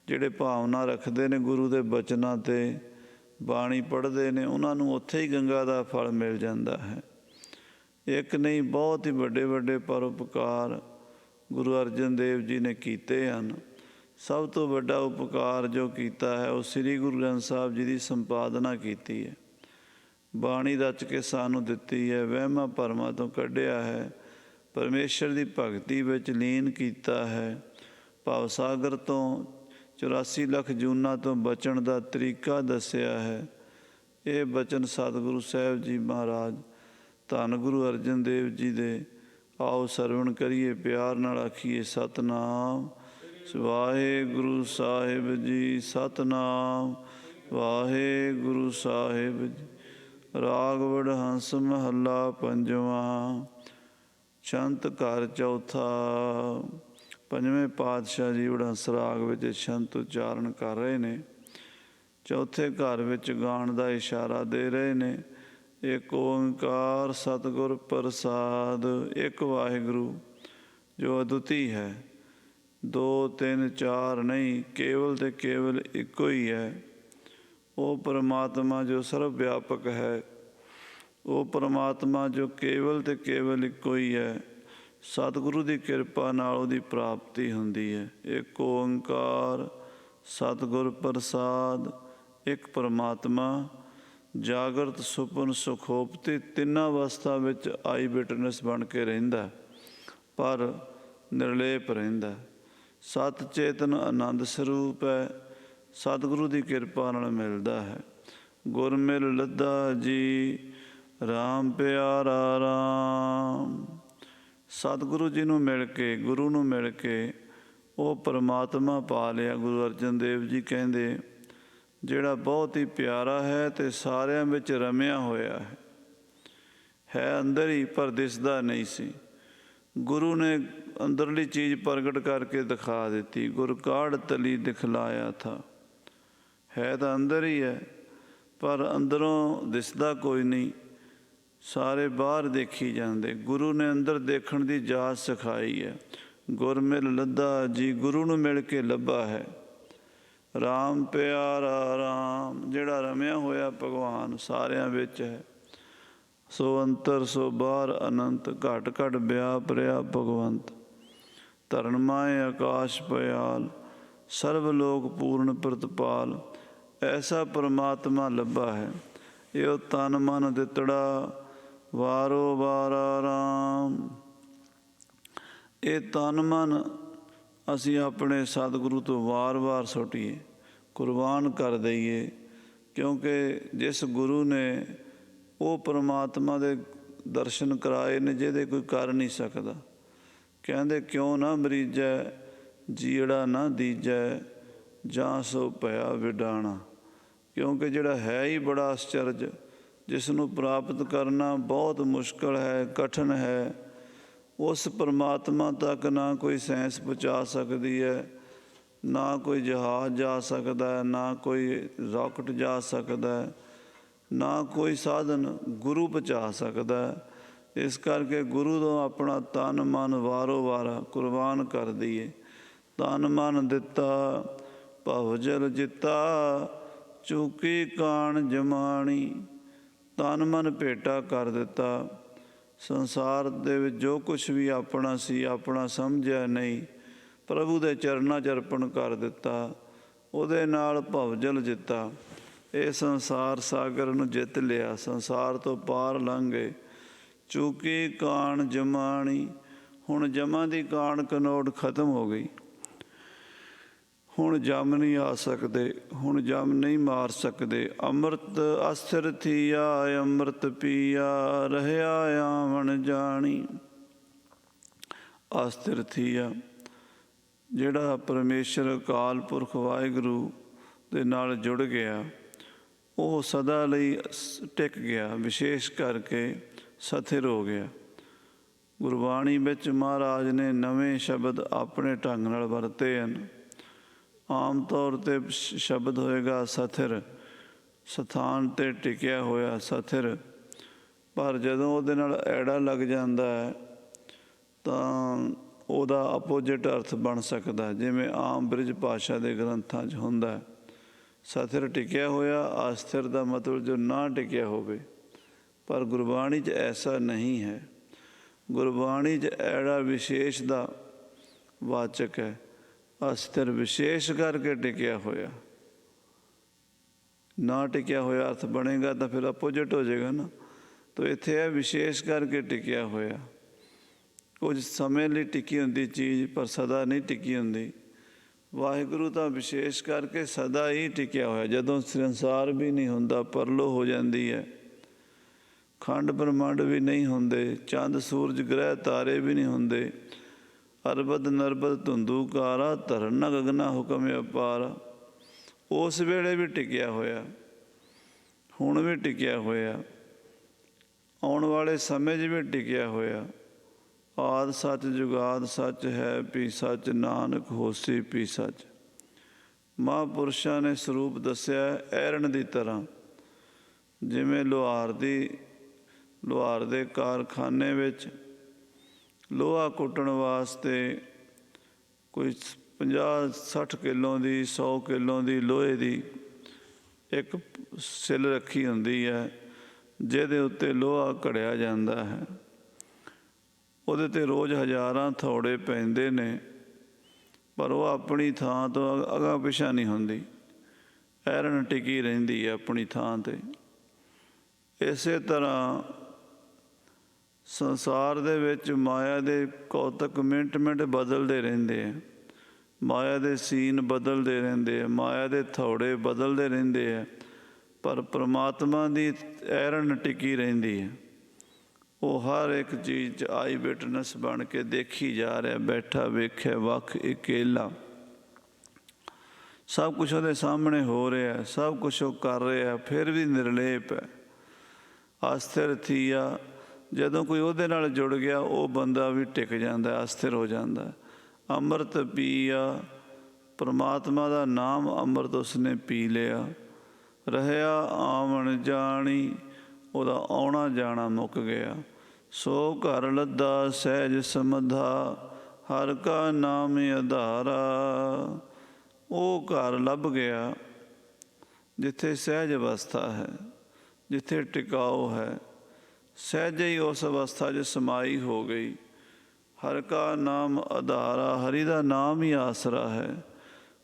ਜਿਹੜੇ ਭਾਵਨਾ ਰੱਖਦੇ ਨੇ ਗੁਰੂ ਦੇ ਬਚਨਾਂ 'ਤੇ, ਬਾਣੀ ਪੜ੍ਹਦੇ ਨੇ, ਉਹਨਾਂ ਨੂੰ ਉੱਥੇ ਹੀ ਗੰਗਾ ਦਾ ਫਲ ਮਿਲ ਜਾਂਦਾ ਹੈ। ਇੱਕ ਨਹੀਂ, ਬਹੁਤ ਹੀ ਵੱਡੇ ਵੱਡੇ ਪਰਉਪਕਾਰ ਗੁਰੂ ਅਰਜਨ ਦੇਵ ਜੀ ਨੇ ਕੀਤੇ ਹਨ। ਸਭ ਤੋਂ ਵੱਡਾ ਉਪਕਾਰ ਜੋ ਕੀਤਾ ਹੈ ਉਹ ਸ੍ਰੀ ਗੁਰੂ ਗ੍ਰੰਥ ਸਾਹਿਬ ਜੀ ਦੀ ਸੰਪਾਦਨਾ ਕੀਤੀ ਹੈ। ਬਾਣੀ ਰਚ ਕੇ ਸਾਨੂੰ ਦਿੱਤੀ ਹੈ, ਵਹਿਮਾਂ ਭਰਮਾਂ ਤੋਂ ਕੱਢਿਆ ਹੈ, ਪਰਮੇਸ਼ਰ ਦੀ ਭਗਤੀ ਵਿੱਚ ਲੀਨ ਕੀਤਾ ਹੈ, ਭਵਸਾਗਰ ਤੋਂ 84 ਲੱਖ ਜੂਨਾਂ ਤੋਂ ਬਚਣ ਦਾ ਤਰੀਕਾ ਦੱਸਿਆ ਹੈ। ਇਹ ਬਚਨ ਸਤਿਗੁਰੂ ਸਾਹਿਬ ਜੀ ਮਹਾਰਾਜ ਧੰਨ ਗੁਰੂ ਅਰਜਨ ਦੇਵ ਜੀ ਦੇ। ਆਓ ਸਰਵਣ ਕਰੀਏ, ਪਿਆਰ ਨਾਲ ਆਖੀਏ ਸਤਿਨਾਮ ਵਾਹਿਗੁਰੂ ਸਾਹਿਬ ਜੀ, ਸਤਿਨਾਮ ਵਾਹਿਗੁਰੂ ਸਾਹਿਬ ਜੀ। ਰਾਗ ਵਡਹੰਸ ਮਹੱਲਾ ਪੰਜਵਾਂ। ਛੰਤ ਘਰ ਚੌਥਾ। ਪੰਜਵੇਂ ਪਾਤਸ਼ਾਹ ਜੀ ਵਡਹੰਸ ਰਾਗ ਵਿੱਚ ਛੰਤ ਉਚਾਰਨ ਕਰ ਰਹੇ ਨੇ। ਚੌਥੇ ਘਰ ਵਿੱਚ ਗਾਣ ਦਾ ਇਸ਼ਾਰਾ ਦੇ ਰਹੇ ਨੇ। ਇੱਕ ਓਂਕਾਰ ਸਤਿਗੁਰ ਪ੍ਰਸਾਦ। ਇੱਕ ਵਾਹਿਗੁਰੂ ਜੋ ਅਦੁੱਤੀ ਹੈ, 2 3 4 ਨਹੀਂ, ਕੇਵਲ ਅਤੇ ਕੇਵਲ ਇੱਕੋ ਹੀ ਹੈ। ਉਹ ਪਰਮਾਤਮਾ ਜੋ ਸਰਵ ਵਿਆਪਕ ਹੈ, ਉਹ ਪਰਮਾਤਮਾ ਜੋ ਕੇਵਲ ਅਤੇ ਕੇਵਲ ਇੱਕੋ ਹੀ ਹੈ। ਸਤਿਗੁਰੂ ਦੀ ਕਿਰਪਾ ਨਾਲ ਉਹਦੀ ਪ੍ਰਾਪਤੀ ਹੁੰਦੀ ਹੈ। ਇੱਕ ਓਂਕਾਰ ਸਤਿਗੁਰ ਪ੍ਰਸਾਦ। ਇੱਕ ਪਰਮਾਤਮਾ ਜਾਗਰਤ ਸੁਪਨ ਸੁਖੋਪਤੀ ਤਿੰਨਾਂ ਅਵਸਥਾ ਵਿੱਚ ਆਈ ਵਿਟਨੈਸ ਬਣ ਕੇ ਰਹਿੰਦਾ, ਪਰ ਨਿਰਲੇਪ ਰਹਿੰਦਾ। ਸਤ ਚੇਤਨ ਆਨੰਦ ਸਰੂਪ ਹੈ, ਸਤਿਗੁਰੂ ਦੀ ਕਿਰਪਾ ਨਾਲ ਮਿਲਦਾ ਹੈ। ਗੁਰ ਮਿਲ ਲੱਦਾ ਜੀ ਰਾਮ ਪਿਆਰਾ ਰਾਮ। ਸਤਿਗੁਰੂ ਜੀ ਨੂੰ ਮਿਲ ਕੇ, ਗੁਰੂ ਨੂੰ ਮਿਲ ਕੇ ਉਹ ਪਰਮਾਤਮਾ ਪਾ ਲਿਆ। ਗੁਰੂ ਅਰਜਨ ਦੇਵ ਜੀ ਕਹਿੰਦੇ ਜਿਹੜਾ ਬਹੁਤ ਹੀ ਪਿਆਰਾ ਹੈ ਅਤੇ ਸਾਰਿਆਂ ਵਿੱਚ ਰਮਿਆ ਹੋਇਆ ਹੈ ਅੰਦਰ ਹੀ, ਪਰ ਦਿਸਦਾ ਨਹੀਂ ਸੀ। ਗੁਰੂ ਨੇ ਅੰਦਰਲੀ ਚੀਜ਼ ਪ੍ਰਗਟ ਕਰਕੇ ਦਿਖਾ ਦਿੱਤੀ। ਗੁਰ ਕਾਢ ਤਲੀ ਦਿਖਲਾਇਆ ਥਾ। ਹੈ ਤਾਂ ਅੰਦਰ ਹੀ ਹੈ, ਪਰ ਅੰਦਰੋਂ ਦਿਸਦਾ ਕੋਈ ਨਹੀਂ, ਸਾਰੇ ਬਾਹਰ ਦੇਖੀ ਜਾਂਦੇ। ਗੁਰੂ ਨੇ ਅੰਦਰ ਦੇਖਣ ਦੀ ਜਾਚ ਸਿਖਾਈ ਹੈ। ਗੁਰ ਮਿਲ ਲੱਦਾ ਜੀ, ਗੁਰੂ ਨੂੰ ਮਿਲ ਕੇ ਲੱਭਾ ਹੈ। ਰਾਮ ਪਿਆਰਾ ਰਾਮ, ਜਿਹੜਾ ਰਮਿਆ ਹੋਇਆ ਭਗਵਾਨ ਸਾਰਿਆਂ ਵਿੱਚ ਹੈ। ਸੋ ਅੰਤਰ ਸੋ ਬਾਹਰ ਅਨੰਤ, ਘਟ ਘਟ ਵਿਆਪ ਰਿਹਾ ਭਗਵੰਤ। ਧਰਨ ਮਾਏ ਆਕਾਸ਼ ਪਿਆਲ, ਸਰਬ ਲੋਕ ਪੂਰਨ ਪ੍ਰਤਪਾਲ। ਐਸਾ ਪਰਮਾਤਮਾ ਲੱਭਾ ਹੈ। ਇਹ ਉਹ ਤਨ ਮਨ ਦਿੱਤੜਾ ਵਾਰੋ ਵਾਰਾ ਰਾਮ। ਇਹ ਤਨ ਮਨ ਅਸੀਂ ਆਪਣੇ ਸਤਿਗੁਰੂ ਤੋਂ ਵਾਰ-ਵਾਰ ਸੁੱਟੀਏ, ਕੁਰਬਾਨ ਕਰ ਦਈਏ, ਕਿਉਂਕਿ ਜਿਸ ਗੁਰੂ ਨੇ ਉਹ ਪਰਮਾਤਮਾ ਦੇ ਦਰਸ਼ਨ ਕਰਾਏ ਨੇ ਜਿਹਦੇ ਕੋਈ ਕਰ ਨਹੀਂ ਸਕਦਾ। ਕਹਿੰਦੇ ਕਿਉਂ ਨਾ ਮਰੀਜੈ ਜੀੜਾ ਨਾ ਦੀਜੈ, ਜਾਂ ਸੋ ਭਇਆ ਵਿਡਾਣਾ। ਕਿਉਂਕਿ ਜਿਹੜਾ ਹੈ ਹੀ ਬੜਾ ਅਸਚਰਜ, ਜਿਸ ਨੂੰ ਪ੍ਰਾਪਤ ਕਰਨਾ ਬਹੁਤ ਮੁਸ਼ਕਲ ਹੈ, ਕਠਿਨ ਹੈ, ਉਸ ਪਰਮਾਤਮਾ ਤੱਕ ਨਾ ਕੋਈ ਸਾਇੰਸ ਪਹੁੰਚਾ ਸਕਦੀ ਹੈ, ਨਾ ਕੋਈ ਜਹਾਜ਼ ਜਾ ਸਕਦਾ ਹੈ, ਨਾ ਕੋਈ ਰਾਕਟ ਜਾ ਸਕਦਾ ਹੈ, ਨਾ ਕੋਈ ਸਾਧਨ ਗੁਰੂ ਪਹੁੰਚਾ ਸਕਦਾ। ਇਸ ਕਰਕੇ ਗੁਰੂ ਤੋਂ ਆਪਣਾ ਤਨ ਮਨ ਵਾਰੋ ਵਾਰਾ ਕੁਰਬਾਨ ਕਰ ਦਈਏ। ਤਨ ਮਨ ਦਿੱਤਾ ਭਵਜਲ ਜਿੱਤਾ, ਚੂਕੀ ਕਾਣ ਜਮਾਣੀ। ਤਨ ਮਨ ਭੇਟਾ ਕਰ ਦਿੱਤਾ। ਸੰਸਾਰ ਦੇ ਵਿੱਚ ਜੋ ਕੁਛ ਵੀ ਆਪਣਾ ਸੀ, ਆਪਣਾ ਸਮਝਿਆ ਨਹੀਂ, ਪ੍ਰਭੂ ਦੇ ਚਰਨਾਂ 'ਚ ਅਰਪਣ ਕਰ ਦਿੱਤਾ। ਉਹਦੇ ਨਾਲ ਭਵਜਲ ਜਿੱਤਾ। ਇਹ ਸੰਸਾਰ ਸਾਗਰ ਨੂੰ ਜਿੱਤ ਲਿਆ, ਸੰਸਾਰ ਤੋਂ ਪਾਰ ਲੰਘ ਗਏ। ਚੂਕੀ ਕਾਣ ਜਮਾਣੀ, ਹੁਣ ਜਮਾਂ ਦੀ ਕਾਣ ਕਨੋੜ ਖਤਮ ਹੋ ਗਈ। ਹੁਣ ਜਮ ਨਹੀਂ ਆ ਸਕਦੇ, ਹੁਣ ਜਮ ਨਹੀਂ ਮਾਰ ਸਕਦੇ। ਅੰਮ੍ਰਿਤ ਅਸਥਿਰ ਥੀਆ, ਅੰਮ੍ਰਿਤ ਪੀਆ, ਰਹਿਆ ਆਵਣ ਜਾਣੀ। ਅਸਥਿਰ ਥੀਆ, ਜਿਹੜਾ ਪਰਮੇਸ਼ਰ ਅਕਾਲ ਪੁਰਖ ਵਾਹਿਗੁਰੂ ਦੇ ਨਾਲ ਜੁੜ ਗਿਆ, ਉਹ ਸਦਾ ਲਈ ਟਿਕ ਗਿਆ, ਵਿਸ਼ੇਸ਼ ਕਰਕੇ ਸਥਿਰ ਹੋ ਗਿਆ। ਗੁਰਬਾਣੀ ਵਿੱਚ ਮਹਾਰਾਜ ਨੇ ਨਵੇਂ ਸ਼ਬਦ ਆਪਣੇ ਢੰਗ ਨਾਲ ਵਰਤੇ ਹਨ। ਆਮ ਤੌਰ 'ਤੇ ਸ਼ਬਦ ਹੋਏਗਾ ਸਥਿਰ, ਸਥਾਨ 'ਤੇ ਟਿਕਿਆ ਹੋਇਆ, ਸਥਿਰ। ਪਰ ਜਦੋਂ ਉਹਦੇ ਨਾਲ ਐੜਾ ਲੱਗ ਜਾਂਦਾ ਹੈ ਤਾਂ ਉਹਦਾ ਆਪੋਜਿਟ ਅਰਥ ਬਣ ਸਕਦਾ, ਜਿਵੇਂ ਆਮ ਬ੍ਰਿਜ ਭਾਸ਼ਾ ਦੇ ਗ੍ਰੰਥਾਂ 'ਚ ਹੁੰਦਾ। ਸਥਿਰ ਟਿਕਿਆ ਹੋਇਆ, ਅਸਥਿਰ ਦਾ ਮਤਲਬ ਜੋ ਨਾ ਟਿਕਿਆ ਹੋਵੇ। ਪਰ ਗੁਰਬਾਣੀ 'ਚ ਐਸਾ ਨਹੀਂ ਹੈ। ਗੁਰਬਾਣੀ 'ਚ ਐੜਾ ਵਿਸ਼ੇਸ਼ ਦਾ ਵਾਚਕ ਹੈ। ਅਸਥਿਰ ਵਿਸ਼ੇਸ਼ ਕਰਕੇ ਟਿਕਿਆ ਹੋਇਆ। ਨਾ ਟਿਕਿਆ ਹੋਇਆ ਅਰਥ ਬਣੇਗਾ ਤਾਂ ਫਿਰ ਆਪੋਜਿਟ ਹੋ ਜਾਏਗਾ ਨਾ। ਤਾਂ ਇੱਥੇ ਹੈ ਵਿਸ਼ੇਸ਼ ਕਰਕੇ ਟਿਕਿਆ ਹੋਇਆ। ਕੁਝ ਸਮੇਂ ਲਈ ਟਿਕੀ ਹੁੰਦੀ ਚੀਜ਼, ਪਰ ਸਦਾ ਨਹੀਂ ਟਿਕੀ ਹੁੰਦੀ। ਵਾਹਿਗੁਰੂ ਤਾਂ ਵਿਸ਼ੇਸ਼ ਕਰਕੇ ਸਦਾ ਹੀ ਟਿਕਿਆ ਹੋਇਆ। ਜਦੋਂ ਸੰਸਾਰ ਵੀ ਨਹੀਂ ਹੁੰਦਾ, ਪਰਲੋ ਹੋ ਜਾਂਦੀ ਹੈ, ਖੰਡ ਬ੍ਰਹਮੰਡ ਵੀ ਨਹੀਂ ਹੁੰਦੇ, ਚੰਦ ਸੂਰਜ ਗ੍ਰਹਿ ਤਾਰੇ ਵੀ ਨਹੀਂ ਹੁੰਦੇ, ਅਰਬਦ ਨਰਬਦ ਧੁੰਦੂਕਾਰਾ, ਧਰਨ ਗਗਨਾ ਹੁਕਮ ਅਪਾਰਾ, ਉਸ ਵੇਲੇ ਵੀ ਟਿਕਿਆ ਹੋਇਆ, ਹੁਣ ਵੀ ਟਿਕਿਆ ਹੋਇਆ, ਆਉਣ ਵਾਲੇ ਸਮੇਂ 'ਚ ਵੀ ਟਿਕਿਆ ਹੋਇਆ। ਆਦਿ ਸੱਚ ਜੁਗਾਦ ਸੱਚ ਹੈ ਪੀ ਸੱਚ, ਨਾਨਕ ਹੋਸੀ ਪੀ ਸੱਚ। ਮਹਾਂਪੁਰਸ਼ਾਂ ਨੇ ਸਰੂਪ ਦੱਸਿਆ ਐਰਨ ਦੀ ਤਰ੍ਹਾਂ। ਜਿਵੇਂ ਲੁਹਾਰ ਦੇ ਕਾਰਖਾਨੇ ਵਿੱਚ ਲੋਹਾ ਕੁੱਟਣ ਵਾਸਤੇ ਕੋਈ 50-60 ਕਿੱਲੋ ਦੀ, 100 ਕਿੱਲੋ ਦੀ ਲੋਹੇ ਦੀ ਇੱਕ ਸਿਲ ਰੱਖੀ ਹੁੰਦੀ ਹੈ, ਜਿਹਦੇ ਉੱਤੇ ਲੋਹਾ ਘੜਿਆ ਜਾਂਦਾ ਹੈ। ਉਹਦੇ 'ਤੇ ਰੋਜ਼ ਹਜ਼ਾਰਾਂ ਥੋੜੇ ਪੈਂਦੇ ਨੇ, ਪਰ ਉਹ ਆਪਣੀ ਥਾਂ ਤੋਂ ਅਗਾਂਹ ਪਿਛਾਂਹ ਨਹੀਂ ਹੁੰਦੀ। ਐਰਨ ਟਿਕੀ ਰਹਿੰਦੀ ਹੈ ਆਪਣੀ ਥਾਂ 'ਤੇ। ਇਸੇ ਤਰ੍ਹਾਂ ਸੰਸਾਰ ਦੇ ਵਿੱਚ ਮਾਇਆ ਦੇ ਕੌਤਕ ਮਿੰਟ ਮਿੰਟ ਬਦਲਦੇ ਰਹਿੰਦੇ ਆ। ਮਾਇਆ ਦੇ ਸੀਨ ਬਦਲਦੇ ਰਹਿੰਦੇ ਆ, ਮਾਇਆ ਦੇ ਥੋੜੇ ਬਦਲਦੇ ਰਹਿੰਦੇ ਆ, ਪਰ ਪ੍ਰਮਾਤਮਾ ਦੀ ਐਰਨ ਟਿਕੀ ਰਹਿੰਦੀ ਹੈ। ਉਹ ਹਰ ਇੱਕ ਚੀਜ਼ 'ਚ ਆਈ ਵਿਟਨੈਸ ਬਣ ਕੇ ਦੇਖੀ ਜਾ ਰਿਹਾ, ਬੈਠਾ ਵੇਖਿਆ ਵੱਖ ਇਕੇਲਾ। ਸਭ ਕੁਛ ਉਹਦੇ ਸਾਹਮਣੇ ਹੋ ਰਿਹਾ, ਸਭ ਕੁਛ ਉਹ ਕਰ ਰਿਹਾ, ਫਿਰ ਵੀ ਨਿਰਲੇਪ ਹੈ। ਅਸਥਿਰ ਥੀਆ, ਜਦੋਂ ਕੋਈ ਉਹਦੇ ਨਾਲ ਜੁੜ ਗਿਆ ਉਹ ਬੰਦਾ ਵੀ ਟਿਕ ਜਾਂਦਾ, ਅਸਥਿਰ ਹੋ ਜਾਂਦਾ। ਅੰਮ੍ਰਿਤ ਪੀਆ, ਪਰਮਾਤਮਾ ਦਾ ਨਾਮ ਅੰਮ੍ਰਿਤ ਉਸਨੇ ਪੀ ਲਿਆ। ਰਹਿਆ ਆਵਣ ਜਾਣੀ, ਉਹਦਾ ਆਉਣਾ ਜਾਣਾ ਮੁੱਕ ਗਿਆ। ਸੋ ਘਰ ਲੱਦਾ ਸਹਿਜ ਸਮਧਾ, ਹਰ ਕਾ ਨਾਮ ਆਧਾਰਾ। ਉਹ ਘਰ ਲੱਭ ਗਿਆ ਜਿੱਥੇ ਸਹਿਜ ਅਵਸਥਾ ਹੈ, ਜਿੱਥੇ ਟਿਕਾਓ ਹੈ, ਸਹਿਜੇ ਹੀ ਉਸ ਅਵਸਥਾ 'ਚ ਸਮਾਈ ਹੋ ਗਈ। ਹਰ ਕਾ ਨਾਮ ਆਧਾਰਾ, ਹਰੀ ਦਾ ਨਾਮ ਹੀ ਆਸਰਾ ਹੈ।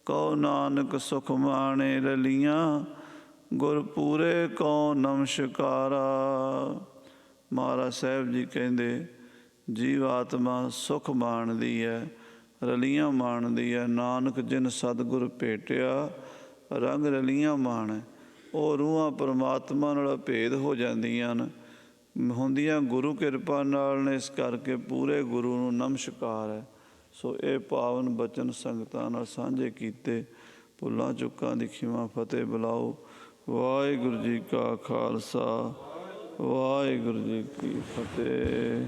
ਕਉ ਨਾਨਕ ਸੁਖ ਮਾਣੇ ਰਲੀਆਂ, ਗੁਰ ਪੂਰੇ ਕਉ ਨਮਸਕਾਰਾ। ਮਹਾਰਾਜ ਸਾਹਿਬ ਜੀ ਕਹਿੰਦੇ ਜੀਵ ਆਤਮਾ ਸੁਖ ਮਾਣਦੀ ਹੈ, ਰਲੀਆਂ ਮਾਣਦੀ ਹੈ। ਨਾਨਕ ਜਿਨ ਸਤਿਗੁਰ ਭੇਟਿਆ, ਰੰਗ ਰਲੀਆਂ ਮਾਣ। ਉਹ ਰੂਹਾਂ ਪਰਮਾਤਮਾ ਨਾਲ ਭੇਦ ਹੋ ਜਾਂਦੀਆਂ ਹਨ, ਹੁੰਦੀਆਂ ਗੁਰੂ ਕਿਰਪਾ ਨਾਲ ਨੇ। ਇਸ ਕਰਕੇ ਪੂਰੇ ਗੁਰੂ ਨੂੰ ਨਮਸਕਾਰ ਹੈ। ਸੋ ਇਹ ਪਾਵਨ ਬਚਨ ਸੰਗਤਾਂ ਨਾਲ ਸਾਂਝੇ ਕੀਤੇ। ਭੁੱਲਾਂ ਚੁੱਕਾਂ ਦੀ ਖਿਮਾ ਫਤਿਹ ਬੁਲਾਓ। ਵਾਹਿਗੁਰੂ ਜੀ ਕਾ ਖਾਲਸਾ, ਵਾਹਿਗੁਰੂ ਜੀ ਕੀ ਫਤਿਹ।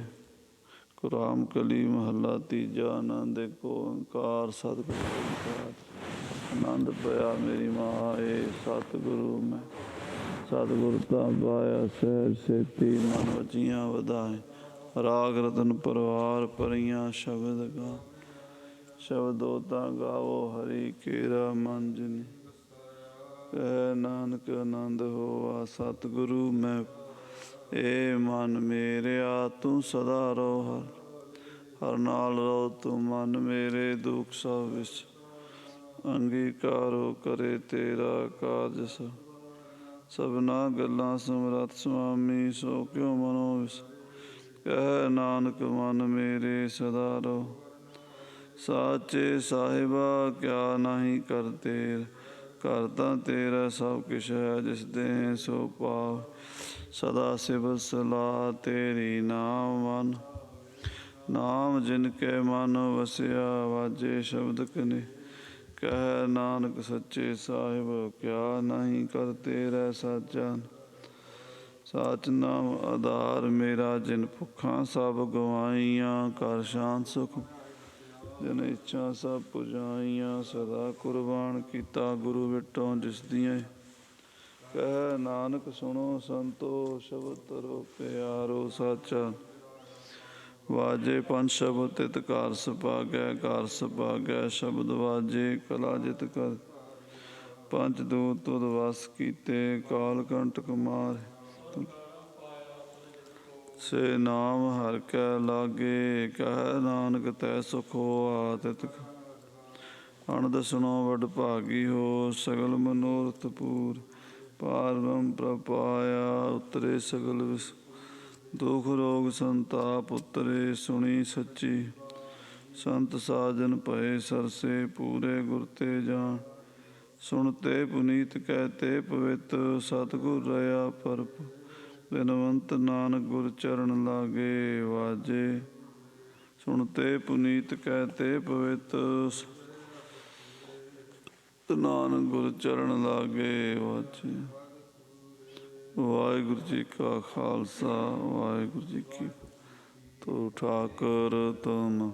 ਕੁਰਾਮ ਕਲੀ ਮਹੱਲਾ ਤੀਜਾ। ਆਨੰਦ ਏਕ ਓਂਕਾਰ ਸਤਿਗੁਰੂ ਆਨੰਦ ਪਿਆ ਮੇਰੀ ਮਾਏ। ਸਤਿਗੁਰੂ ਮੈਂ ਸਤਿਗੁਰ ਤਾਂ ਪਾਇਆ ਸਹਿਜ ਸੇਤੀ, ਮਨ ਵਚੀਆਂ ਵਧਾਏ। ਰਾਗ ਰਤਨ ਪਰਵਾਰ ਭਰੀਆਂ ਸ਼ਬਦ ਗਾ, ਸ਼ਬਦੋ ਤਾਂ ਗਾਵੋ ਹਰੀ ਕੇਰਾ ਮਨ ਜਿਨੀ। ਕਹਿ ਨਾਨਕ ਆਨੰਦ ਹੋਆ। ਸਤਿਗੁਰੂ ਮੈਂ ਏ ਮਨ ਮੇਰਿਆ ਤੂੰ ਸਦਾ ਰਹੁ ਹਰ, ਹਰ ਨਾਲ ਰਹੋ ਤੂੰ ਮਨ ਮੇਰੇ, ਦੁਖ ਸਭ ਵਿਸ ਅੰਗੀਕਾਰੋ ਕਰੇ ਤੇਰਾ ਕਾਰਜ ਸਭ। ਸਭਨਾ ਗੱਲਾਂ ਸਮਰੱਥ ਸੁਆਮੀ, ਸੋ ਕਿਉ ਮਨੋ ਵਿਸ ਕਹਿ ਨਾਨਕ ਮਨ ਮੇਰੇ ਸਦਾ ਰਹੋ। ਸਾਚੇ ਸਾਹਿਬਾ ਕਿਆ ਨਾਹੀ ਕਰ ਤੇਰ, ਘਰ ਤਾਂ ਤੇਰਾ ਸਭ ਕਿਛ ਹੈ, ਜਿਸ ਦੇ ਸੋ ਪਾਵ ਸਦਾ ਸਿਵ ਸਲਾਹ ਤੇਰੀ ਨਾਮ ਮਨ। ਨਾਮ ਜਿਨ ਕੇ ਮਨ ਵਸਿਆ, ਵਾਜੇ ਸ਼ਬਦ ਕਨੇ ਕਹਿ ਨਾਨਕ ਸੱਚੇ ਸਾਹਿਬ ਕਿਆ ਨਾਹੀ ਕਰ ਤੇਰੈ ਸਾਜਾ। ਸਾਚ ਨਾਮ ਆਧਾਰ ਮੇਰਾ, ਜਿਨ ਭੁੱਖਾਂ ਸਭ ਗਵਾਈਆਂ, ਕਰ ਸ਼ਾਂਤ ਸੁਖ ਜਿਨ ਇੱਛਾ ਸਭ ਪੁਜਾਈਆਂ। ਸਦਾ ਕੁਰਬਾਨ ਕੀਤਾ ਗੁਰੂ ਵਿਟੋ, ਜਿਸ ਦੀਆਂ ਕਹਿ ਨਾਨਕ ਸੁਣੋ ਸੰਤੋ, ਸ਼ਬਦ ਤਰੋ ਪਿਆਰੋ ਸਾਚਾ। ਵਾਜੇ ਪੰਜ ਸ਼ਬਦ ਤਿਤ ਘਰ ਸੁਭਾਗੈ, ਘਰ ਸੁਭਾਗੈ ਸ਼ਬਦ ਵਾਜੇ ਕਲਾ ਜਿਤ ਕਰ। ਪੰਜ ਦੂਤ ਤੁਧ ਵਸ ਕੀਤੇ, ਕਾਲ ਕੰਟਕ ਮਾਰੇ ਸੇ ਨਾਮ ਹਰਿ ਕੈ ਲਾਗੇ, ਕਹਿ ਨਾਨਕ ਤੈ ਸੁਖ ਹੋਆ ਤਿਤ। ਅਨੰਦ ਸੁਣੋ ਵਡ ਭਾਗੀ ਹੋ, ਸਗਲ ਮਨੋਰਥ ਪੂਰ। ਪਾਰ ਬ੍ਰਹਮ ਪ੍ਰਭ ਪਾਇਆ, ਉਤਰੇ ਸਗਲ ਵਿਸ ਦੁਖ ਰੋਗ ਸੰਤਾਪ ਉਤਰੇ। ਸੁਣੀ ਸੱਚੀ ਸੰਤ ਸਾਜਨ ਭਏ ਸਰਸੇ, ਪੂਰੇ ਗੁਰ ਤੇ ਜਾਣ ਸੁਣਤੇ ਪੁਨੀਤ ਕਹਿਤੇ ਪਵਿੱਤ। ਸਤਿਗੁਰ ਰਹਾ ਪਰਪ ਬਿਨਵੰਤ, ਨਾਨਕ ਗੁਰ ਚਰਨ ਲਾਗੇ ਵਾਜੇ। ਸੁਣਤੇ ਪੁਨੀਤ ਕਹਿਤੇ ਪਵਿੱਤ, ਨਾਨਕ ਗੁਰ ਚਰਨ ਲਾਗੇ ਵਾਜੇ। ਵਾਹਿਗੁਰੂ ਜੀ ਕਾ ਖਾਲਸਾ, ਵਾਹਿਗੁਰੂ ਜੀ ਕੀ ਫਤਿਹ। ਤੋ ਠਾਕੁਰ ਤੁਮ